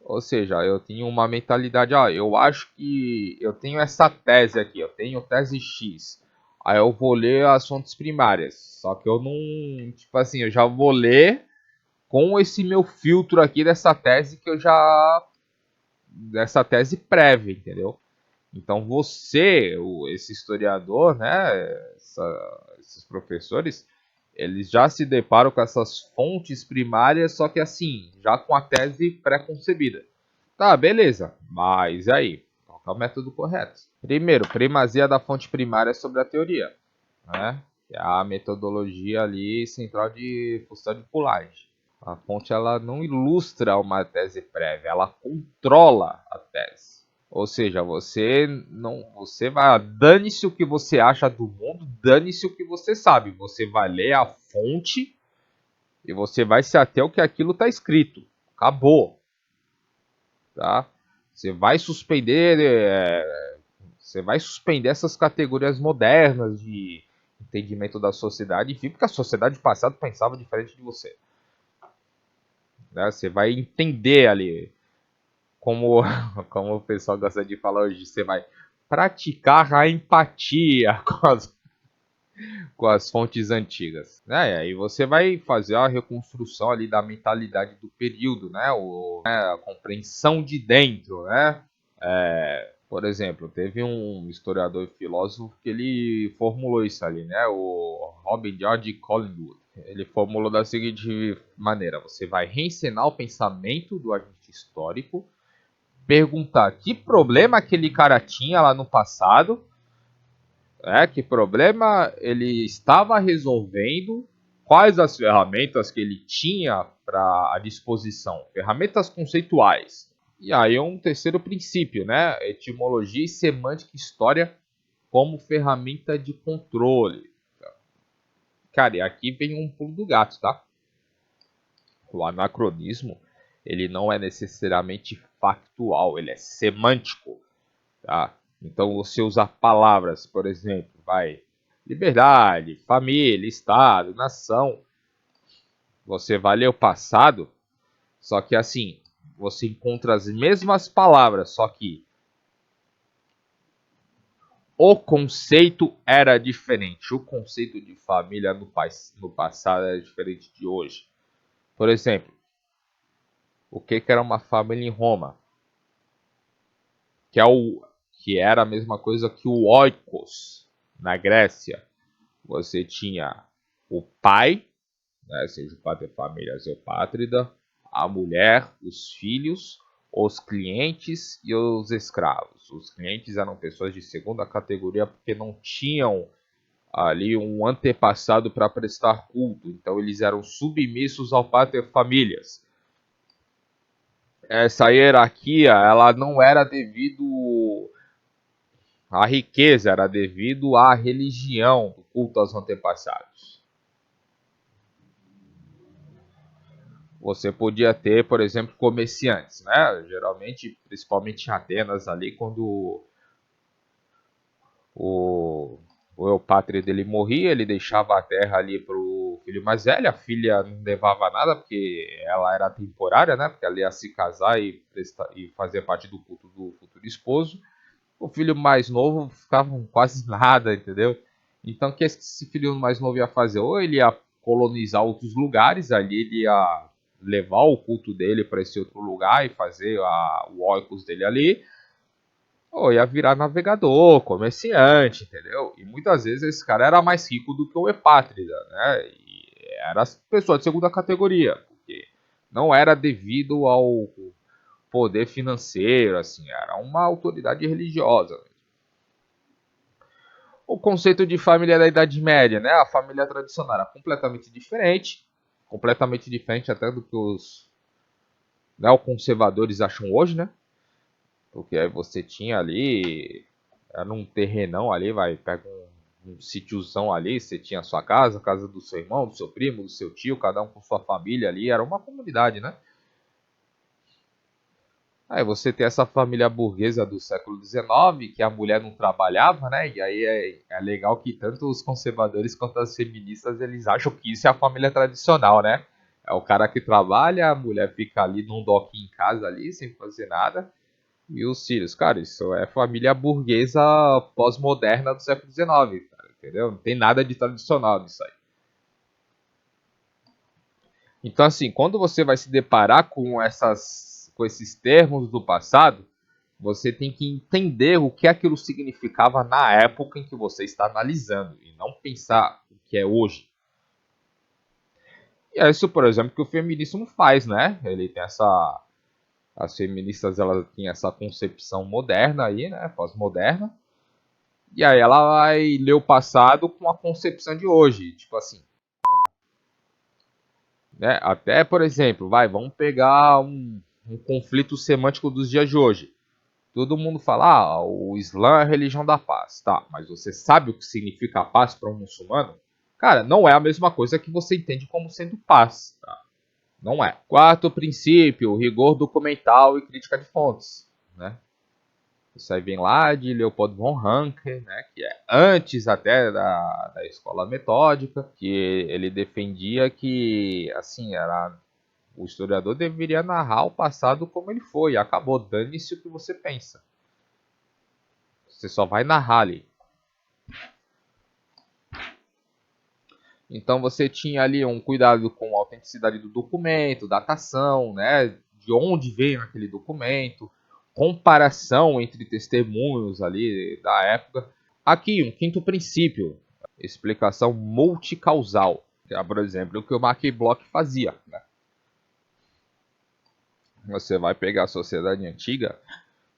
Ou seja, eu tenho uma mentalidade, eu acho que eu tenho essa tese aqui, eu tenho tese X. Aí eu vou ler as fontes primárias. Só que eu não, tipo assim, eu já vou ler com esse meu filtro aqui dessa tese que eu já dessa tese prévia, entendeu? Então você, esse historiador, né, esses professores, eles já se deparam com essas fontes primárias, só que assim, já com a tese pré-concebida. Tá, beleza. Mas e aí? É o método correto. Primeiro, primazia da fonte primária sobre a teoria, né? Que é a metodologia ali central de função de Coulage. A fonte ela não ilustra uma tese prévia, ela controla a tese. Ou seja, você vai, dane-se o que você acha do mundo, dane-se o que você sabe. Você vai ler a fonte e você vai se ater ao que aquilo está escrito. Acabou, tá? Você vai suspender, você vai suspender essas categorias modernas de entendimento da sociedade, enfim, porque a sociedade passada pensava diferente de você. Né? Você vai entender ali como, como o pessoal gosta de falar hoje, você vai praticar a empatia com as fontes antigas. Né? E aí você vai fazer a reconstrução ali da mentalidade do período, né? A compreensão de dentro, né? Por exemplo, teve um historiador e filósofo que ele formulou isso ali, né? O Robin George Collingwood. Ele formulou da seguinte maneira: você vai reencenar o pensamento do agente histórico, perguntar que problema aquele cara tinha lá no passado, que problema ele estava resolvendo, quais as ferramentas que ele tinha à disposição, ferramentas conceituais. E aí um terceiro princípio, né? Etimologia e semântica história como ferramenta de controle. Cara, e aqui vem um pulo do gato, tá? O anacronismo, ele não é necessariamente factual, ele é semântico, tá? Então você usa palavras, por exemplo, liberdade, família, estado, nação. Você vai ler o passado, só que assim, você encontra as mesmas palavras, só que o conceito era diferente. O conceito de família no passado era diferente de hoje. Por exemplo, o que era uma família em Roma? Que era a mesma coisa que o oikos na Grécia. Você tinha o pai, né, seja o pater familias ou pátrida, a mulher, os filhos, os clientes e os escravos. Os clientes eram pessoas de segunda categoria porque não tinham ali um antepassado para prestar culto, então eles eram submissos ao pater familias. Essa hierarquia ela não era devido à riqueza, era devido à religião, do culto aos antepassados. Você podia ter, por exemplo, comerciantes, né? Geralmente, principalmente em Atenas ali, quando o, o Eupátrio dele morria, ele deixava a terra ali para o filho mais velho, a filha não levava nada, porque ela era temporária, né? Porque ela ia se casar e fazer parte do culto do futuro esposo. O filho mais novo ficava com quase nada, entendeu? Então, o que esse filho mais novo ia fazer? Ou ele ia colonizar outros lugares, ali ele ia levar o culto dele para esse outro lugar e fazer o oikos dele ali, ou ia virar navegador, comerciante, entendeu? E muitas vezes esse cara era mais rico do que o Epátrida, né? E era pessoa de segunda categoria, porque não era devido ao poder financeiro, assim, era uma autoridade religiosa. O conceito de família da Idade Média, né? A família tradicional era completamente diferente até do que os neoconservadores acham hoje, né? Porque aí você tinha ali, era um terrenão ali, pega um sítiozão ali, você tinha a sua casa, a casa do seu irmão, do seu primo, do seu tio, cada um com sua família ali, era uma comunidade, né? Aí você tem essa família burguesa do século XIX, que a mulher não trabalhava, né? E aí é legal que tanto os conservadores quanto as feministas, eles acham que isso é a família tradicional, né? É o cara que trabalha, a mulher fica ali num doquinho em casa ali, sem fazer nada. E os filhos, cara, isso é família burguesa pós-moderna do século XIX, cara, entendeu? Não tem nada de tradicional nisso aí. Então, assim, quando você vai se deparar com esses termos do passado, você tem que entender o que aquilo significava na época em que você está analisando e não pensar o que é hoje. E é isso, por exemplo, que o feminismo faz, né? Ele tem As feministas, elas têm essa concepção moderna aí, né, pós-moderna, e aí ela vai ler o passado com a concepção de hoje, tipo assim, né? Até, por exemplo, vamos pegar um conflito semântico dos dias de hoje. Todo mundo fala, o Islã é a religião da paz, tá? Mas você sabe o que significa a paz para um muçulmano? Cara, não é a mesma coisa que você entende como sendo paz, tá? Não é. Quarto princípio, rigor documental e crítica de fontes, né? Isso aí vem lá de Leopold von Ranke, né, que é antes até da escola metódica, que ele defendia que, assim, o historiador deveria narrar o passado como ele foi, acabou, dane-se o que você pensa. Você só vai narrar ali. Então você tinha ali um cuidado com a autenticidade do documento, datação, né, de onde veio aquele documento, comparação entre testemunhos ali da época. Aqui, um quinto princípio, explicação multicausal, que é, por exemplo, o que o Mark Bloch fazia, né? Você vai pegar a sociedade antiga,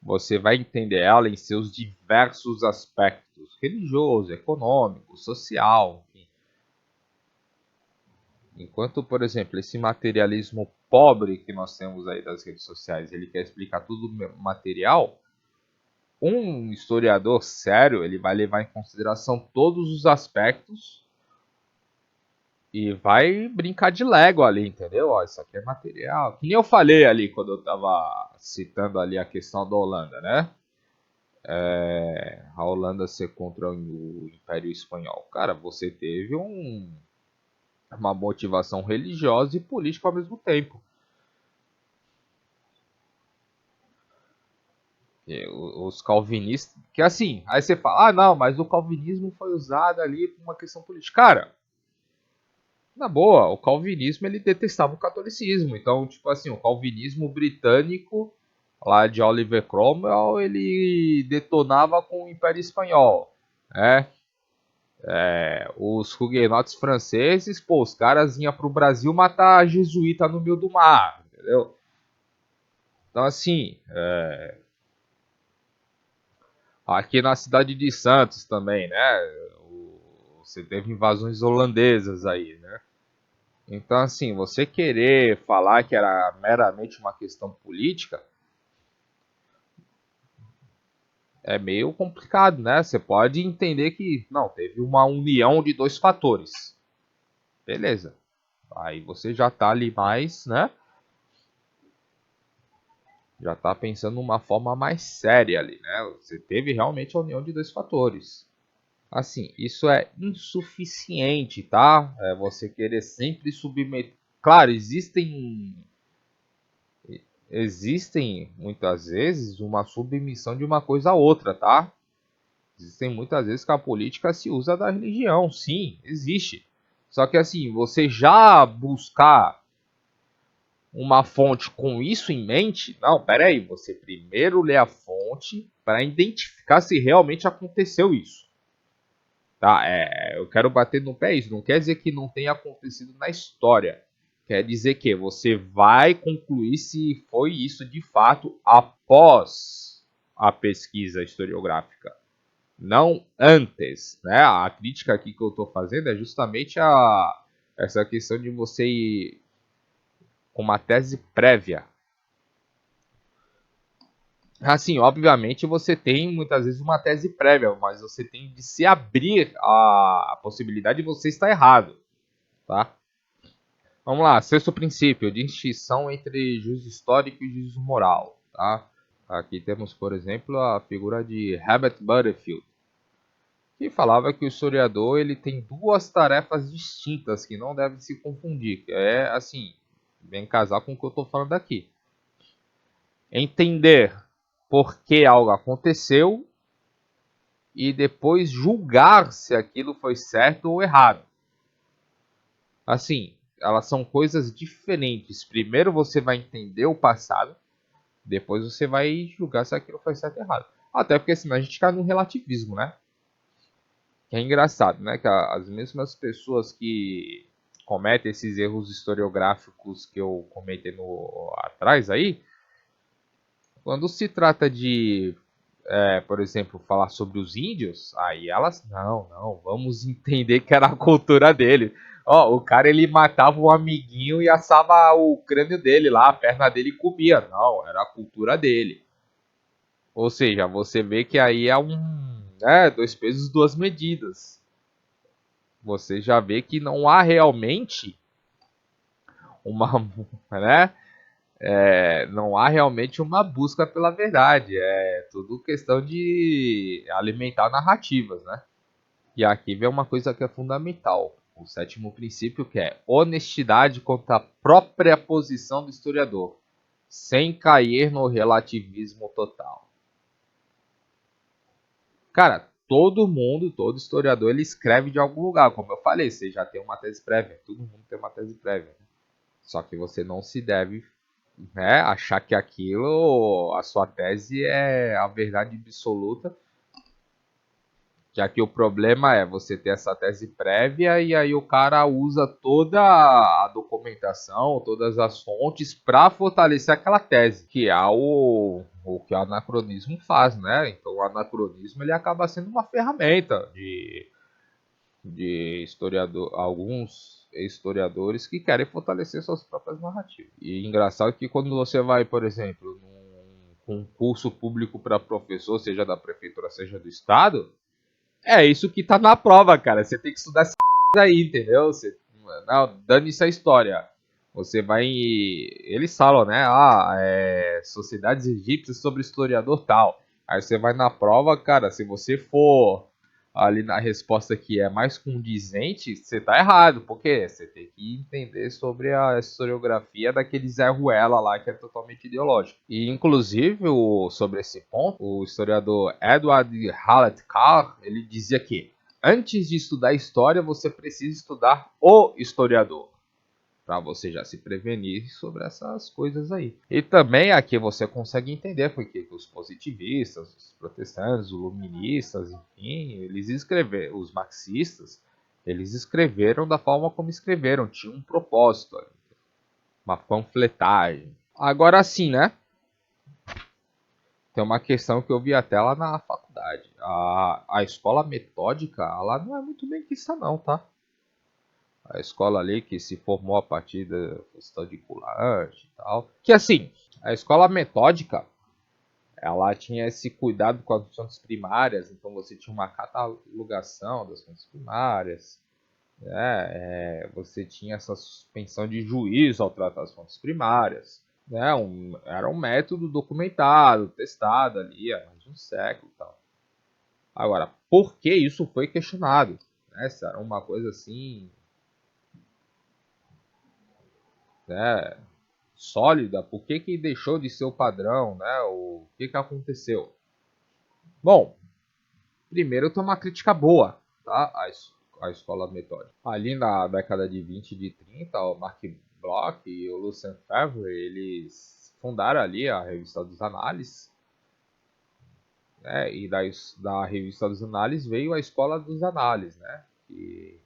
você vai entender ela em seus diversos aspectos, religioso, econômico, social, enfim. Enquanto, por exemplo, esse materialismo pobre que nós temos aí das redes sociais, ele quer explicar tudo material, um historiador sério, ele vai levar em consideração todos os aspectos e vai brincar de Lego ali, entendeu? Ó, isso aqui é material. Que nem eu falei ali quando eu tava citando ali a questão da Holanda, né? A Holanda ser contra o Império Espanhol. Cara, você teve uma motivação religiosa e política ao mesmo tempo. Os calvinistas, que assim, aí você fala, não, mas o calvinismo foi usado ali por uma questão política. Cara, na boa, o calvinismo ele detestava o catolicismo. Então, tipo assim, o calvinismo britânico lá de Oliver Cromwell, ele detonava com o Império Espanhol, né? Os huguenotes franceses, pô, os caras iam pro Brasil matar jesuíta no meio do mar, entendeu? Então, assim, aqui na cidade de Santos também, né? Você teve invasões holandesas aí, né? Então, assim, você querer falar que era meramente uma questão política é meio complicado, né? Você pode entender que, não, teve uma união de dois fatores. Beleza. Aí você já tá ali mais, né? Já tá pensando numa forma mais séria ali, né? Você teve realmente a união de dois fatores. Assim, isso é insuficiente, tá? Você querer sempre submeter. Claro, existem muitas vezes uma submissão de uma coisa a outra, tá? Existem muitas vezes que a política se usa da religião, sim, existe. Só que assim, você já buscar uma fonte com isso em mente, não, peraí, você primeiro lê a fonte para identificar se realmente aconteceu isso. Tá? Eu quero bater no pé isso. Não quer dizer que não tenha acontecido na história. Quer dizer que você vai concluir se foi isso de fato após a pesquisa historiográfica, não antes, né? A crítica aqui que eu estou fazendo é justamente essa questão de você ir com uma tese prévia. Assim, obviamente você tem muitas vezes uma tese prévia, mas você tem de se abrir a possibilidade de você estar errado, tá? Vamos lá, sexto princípio, distinção entre juízo histórico e juízo moral, tá? Aqui temos, por exemplo, a figura de Herbert Butterfield, que falava que o historiador ele tem duas tarefas distintas que não devem se confundir, que é assim, bem casar com o que eu estou falando aqui. Entender por que algo aconteceu e depois julgar se aquilo foi certo ou errado. Assim, elas são coisas diferentes. Primeiro você vai entender o passado, depois você vai julgar se aquilo foi certo ou errado. Até porque senão a gente cai no relativismo, né? Que é engraçado, né? Que as mesmas pessoas que cometem esses erros historiográficos que eu comentei atrás aí, Quando se trata de, por exemplo, falar sobre os índios, aí elas, não, vamos entender que era a cultura dele. Ó, o cara ele matava um amiguinho e assava o crânio dele lá, a perna dele e comia. Não, era a cultura dele. Ou seja, você vê que aí é dois pesos, duas medidas. Você já vê que não há realmente uma, né? Não há realmente uma busca pela verdade. É tudo questão de alimentar narrativas, né? E aqui vem uma coisa que é fundamental. O sétimo princípio que é honestidade contra a própria posição do historiador, sem cair no relativismo total. Cara, todo mundo, todo historiador, ele escreve de algum lugar. Como eu falei, você já tem uma tese prévia. Todo mundo tem uma tese prévia. Só que você não se deve, né, achar que aquilo, a sua tese é a verdade absoluta. Que aqui o problema é você ter essa tese prévia e aí o cara usa toda a documentação, todas as fontes para fortalecer aquela tese, que é o que o anacronismo faz, né? Então o anacronismo ele acaba sendo uma ferramenta de historiador, alguns historiadores que querem fortalecer suas próprias narrativas. E engraçado que quando você vai, por exemplo, num concurso público para professor, seja da prefeitura, seja do estado, é isso que tá na prova, cara. Você tem que estudar essa aí, entendeu? Não, dane-se a história. Você vai. Eles falam, né? Sociedades egípcias sobre historiador tal. Aí você vai na prova, cara. Se você for ali na resposta que é mais condizente, você tá errado. Porque você tem que entender sobre a historiografia daquele Zé Ruela lá, que é totalmente ideológico. E, inclusive, sobre esse ponto, o historiador Edward Hallett Carr, ele dizia que antes de estudar história, você precisa estudar o historiador para você já se prevenir sobre essas coisas aí. E também aqui você consegue entender porque os positivistas, os protestantes, os iluministas, enfim, eles escreveram, os marxistas, eles escreveram da forma como escreveram, tinha um propósito, uma panfletagem. Agora sim, né? Tem uma questão que eu vi até lá na faculdade. A escola metódica, ela não é muito bem vista não, tá? A escola ali que se formou a partir da questão de Coulage e tal. Que assim, a escola metódica, ela tinha esse cuidado com as fontes primárias, então você tinha uma catalogação das fontes primárias, né? Você tinha essa suspensão de juízo ao tratar as fontes primárias. Né? Era um método documentado, testado ali há mais de um século e tal. Agora, por que isso foi questionado? Né? Se era uma coisa assim, né, sólida, por que, que deixou de ser o padrão, né? O que, que aconteceu? Bom, primeiro tem uma crítica boa, tá? A escola metódica. Ali na década de 20 e de 30, o Mark Bloch e o Lucien Febvre, eles fundaram ali a revista dos análises, né? E da revista dos análises veio a escola dos análises, né? Que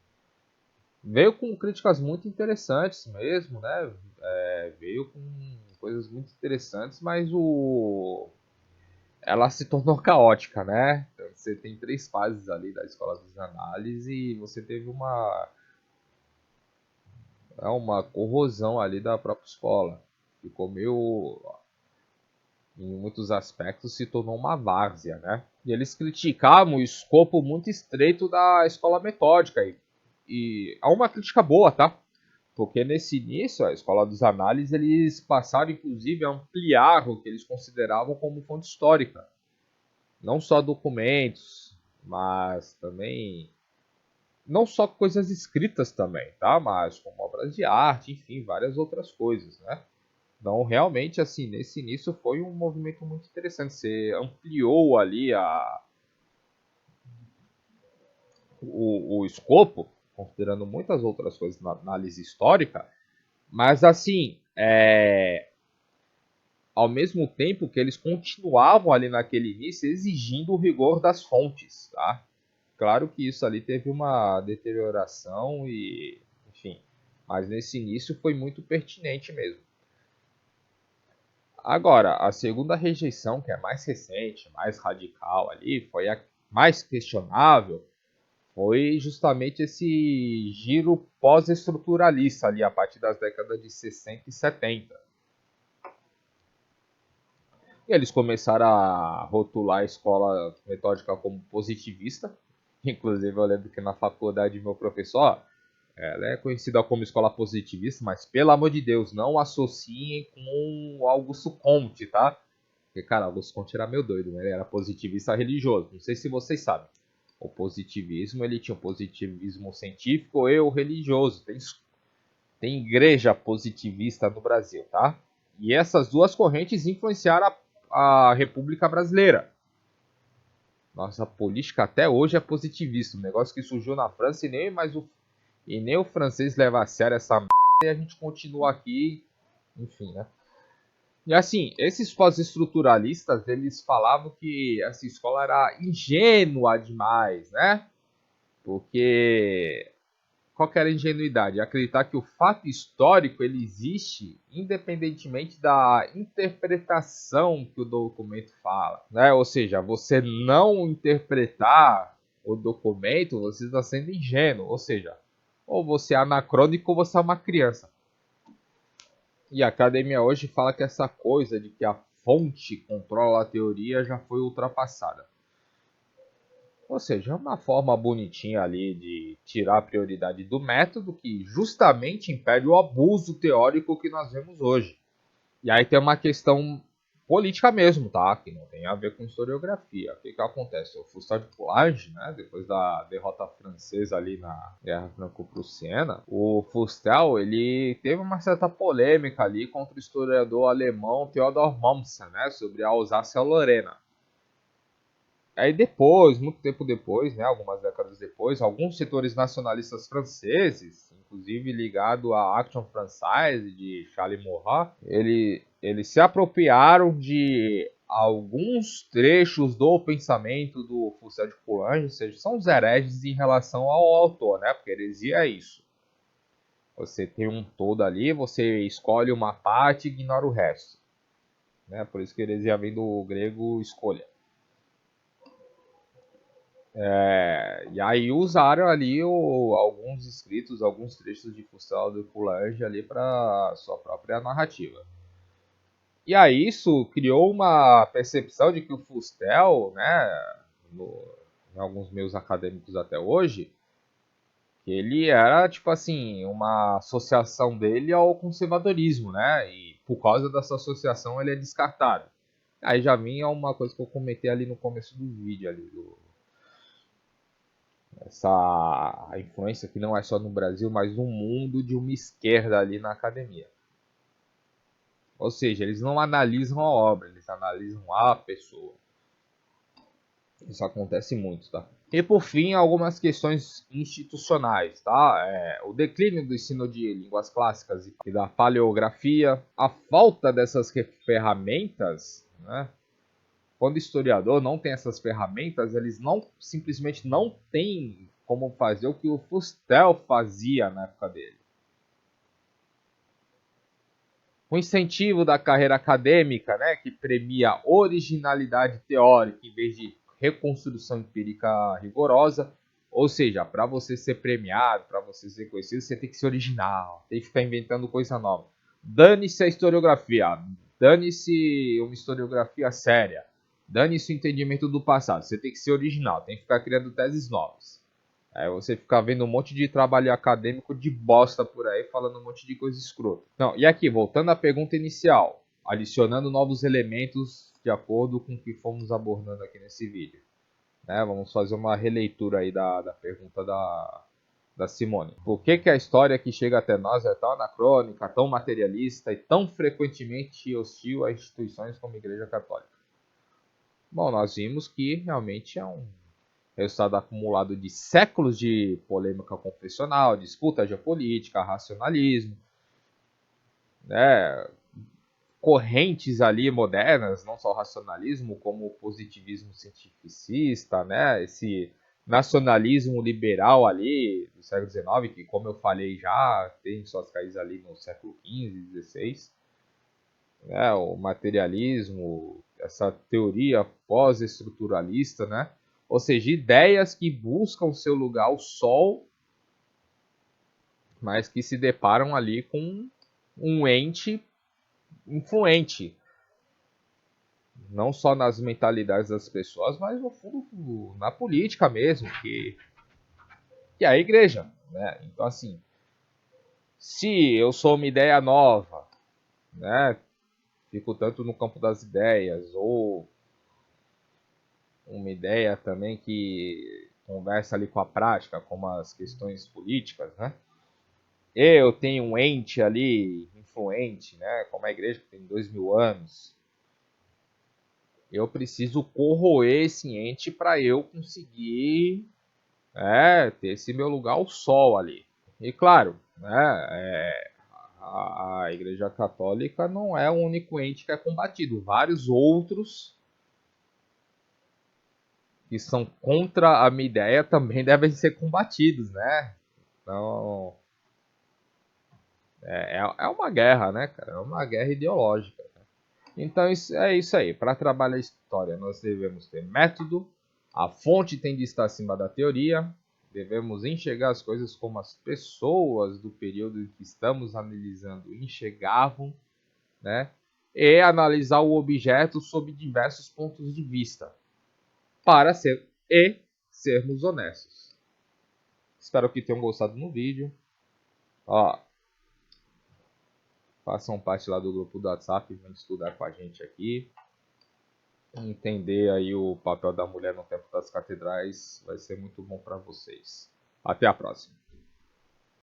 veio com críticas muito interessantes mesmo, né? Veio com coisas muito interessantes, mas ela se tornou caótica, né? Então, você tem três fases ali da escola dos análises e você teve uma corrosão ali da própria escola. Ficou meio, em muitos aspectos, se tornou uma várzea, né? E eles criticavam o escopo muito estreito da escola metódica. E há uma crítica boa, tá? Porque nesse início, a escola dos análises, eles passaram inclusive a ampliar o que eles consideravam como fonte histórica. Não só documentos, mas também não só coisas escritas também, tá? Mas como obras de arte, enfim, várias outras coisas, né? Então, realmente, assim, nesse início foi um movimento muito interessante. Você ampliou ali o escopo, considerando muitas outras coisas na análise histórica, mas, assim, ao mesmo tempo que eles continuavam ali naquele início exigindo o rigor das fontes, tá? Claro que isso ali teve uma deterioração e, enfim, mas nesse início foi muito pertinente mesmo. Agora, a segunda rejeição, que é mais recente, mais radical ali, foi a mais questionável, foi justamente esse giro pós-estruturalista ali, a partir das décadas de 60 e 70. E eles começaram a rotular a escola metódica como positivista. Inclusive, eu lembro que na faculdade, meu professor, ela é conhecida como escola positivista, mas pelo amor de Deus, não associem com o Augusto Comte, tá? Porque, cara, Augusto Comte era meio doido, né? Ele era positivista religioso. Não sei se vocês sabem. O positivismo, ele tinha o positivismo científico e o religioso. Tem igreja positivista no Brasil, tá? E essas duas correntes influenciaram a República Brasileira. Nossa política até hoje é positivista. Um negócio que surgiu na França e nem o francês leva a sério essa merda e a gente continua aqui, enfim, né? E assim, esses pós-estruturalistas, eles falavam que essa escola era ingênua demais, né? Porque qual que era a ingenuidade? Acreditar que o fato histórico ele existe independentemente da interpretação que o documento fala, né? Ou seja, você não interpretar o documento, você está sendo ingênuo, ou seja, ou você é anacrônico ou você é uma criança. E a academia hoje fala que essa coisa de que a fonte controla a teoria já foi ultrapassada. Ou seja, é uma forma bonitinha ali de tirar a prioridade do método que justamente impede o abuso teórico que nós vemos hoje. E aí tem uma questão política mesmo, tá? Que não tem a ver com historiografia. O que acontece? O Fustel de Coulanges, né? Depois da derrota francesa ali na Guerra Franco-Prussiana, o Fustel, ele teve uma certa polêmica ali contra o historiador alemão Theodor Mommsen, né? Sobre a Alsácia-Lorena. Aí depois, muito tempo depois, né, algumas décadas depois, alguns setores nacionalistas franceses, inclusive ligado à Action Française de Charles Maurras, eles se apropriaram de alguns trechos do pensamento do Fustel de Coulanges, ou seja, são os hereges em relação ao autor, né? Porque heresia é isso. Você tem um todo ali, você escolhe uma parte e ignora o resto. Né? Por isso que heresia vem do grego escolha. E aí usaram ali alguns escritos, alguns trechos de Fustel de Coulanges ali para sua própria narrativa. E aí isso criou uma percepção de que o Fustel, né, em alguns meios acadêmicos até hoje, que ele era tipo assim uma associação dele ao conservadorismo, né? E por causa dessa associação ele é descartado. Aí já vinha uma coisa que eu comentei ali no começo do vídeo ali essa influência que não é só no Brasil, mas no mundo de uma esquerda ali na academia. Ou seja, eles não analisam a obra, eles analisam a pessoa. Isso acontece muito, tá? E por fim, algumas questões institucionais, tá? O declínio do ensino de línguas clássicas e da paleografia, a falta dessas ferramentas, né? Quando o historiador não tem essas ferramentas, eles não simplesmente não têm como fazer o que o Fustel fazia na época dele. O incentivo da carreira acadêmica, né, que premia originalidade teórica em vez de reconstrução empírica rigorosa. Ou seja, para você ser premiado, para você ser conhecido, você tem que ser original, tem que ficar inventando coisa nova. Dane-se a historiografia, dane-se uma historiografia séria, dane-se o entendimento do passado. Você tem que ser original, tem que ficar criando teses novas. Aí você fica vendo um monte de trabalho acadêmico de bosta por aí, falando um monte de coisa escrota. Não, e aqui, voltando à pergunta inicial, adicionando novos elementos de acordo com o que fomos abordando aqui nesse vídeo. Né, vamos fazer uma releitura aí da pergunta da Simone. Por que a história que chega até nós é tão anacrônica, tão materialista e tão frequentemente hostil a instituições como a Igreja Católica? Bom, nós vimos que realmente é um resultado acumulado de séculos de polêmica confessional, disputa geopolítica, racionalismo, né, correntes ali modernas, não só o racionalismo, como o positivismo cientificista, né, esse nacionalismo liberal ali do século XIX, que, como eu falei já, tem suas raízes ali no século XV, XVI. né, o materialismo, essa teoria pós-estruturalista, né? Ou seja, ideias que buscam seu lugar ao sol, mas que se deparam ali com um ente influente, não só nas mentalidades das pessoas, mas no fundo na política mesmo, que é a igreja, né? Então assim, se eu sou uma ideia nova, né? Fico tanto no campo das ideias, ou uma ideia também que conversa ali com a prática, como as questões políticas, né? Eu tenho um ente ali influente, né? Como a igreja que tem 2000 anos. Eu preciso corroer esse ente para eu conseguir ter esse meu lugar ao sol ali. E claro, né, a Igreja Católica não é o único ente que é combatido. Vários outros que são contra a minha ideia também devem ser combatidos, né? Então, é uma guerra, né, cara? É uma guerra ideológica. Então, é isso aí. Para trabalhar a história, nós devemos ter método, a fonte tem de estar acima da teoria, devemos enxergar as coisas como as pessoas do período em que estamos analisando enxergavam, né? E analisar o objeto sob diversos pontos de vista, para sermos honestos. Espero que tenham gostado no vídeo. Ó, façam parte lá do grupo do WhatsApp, vão estudar com a gente aqui. Entender aí o papel da mulher no tempo das catedrais vai ser muito bom para vocês. Até a próxima.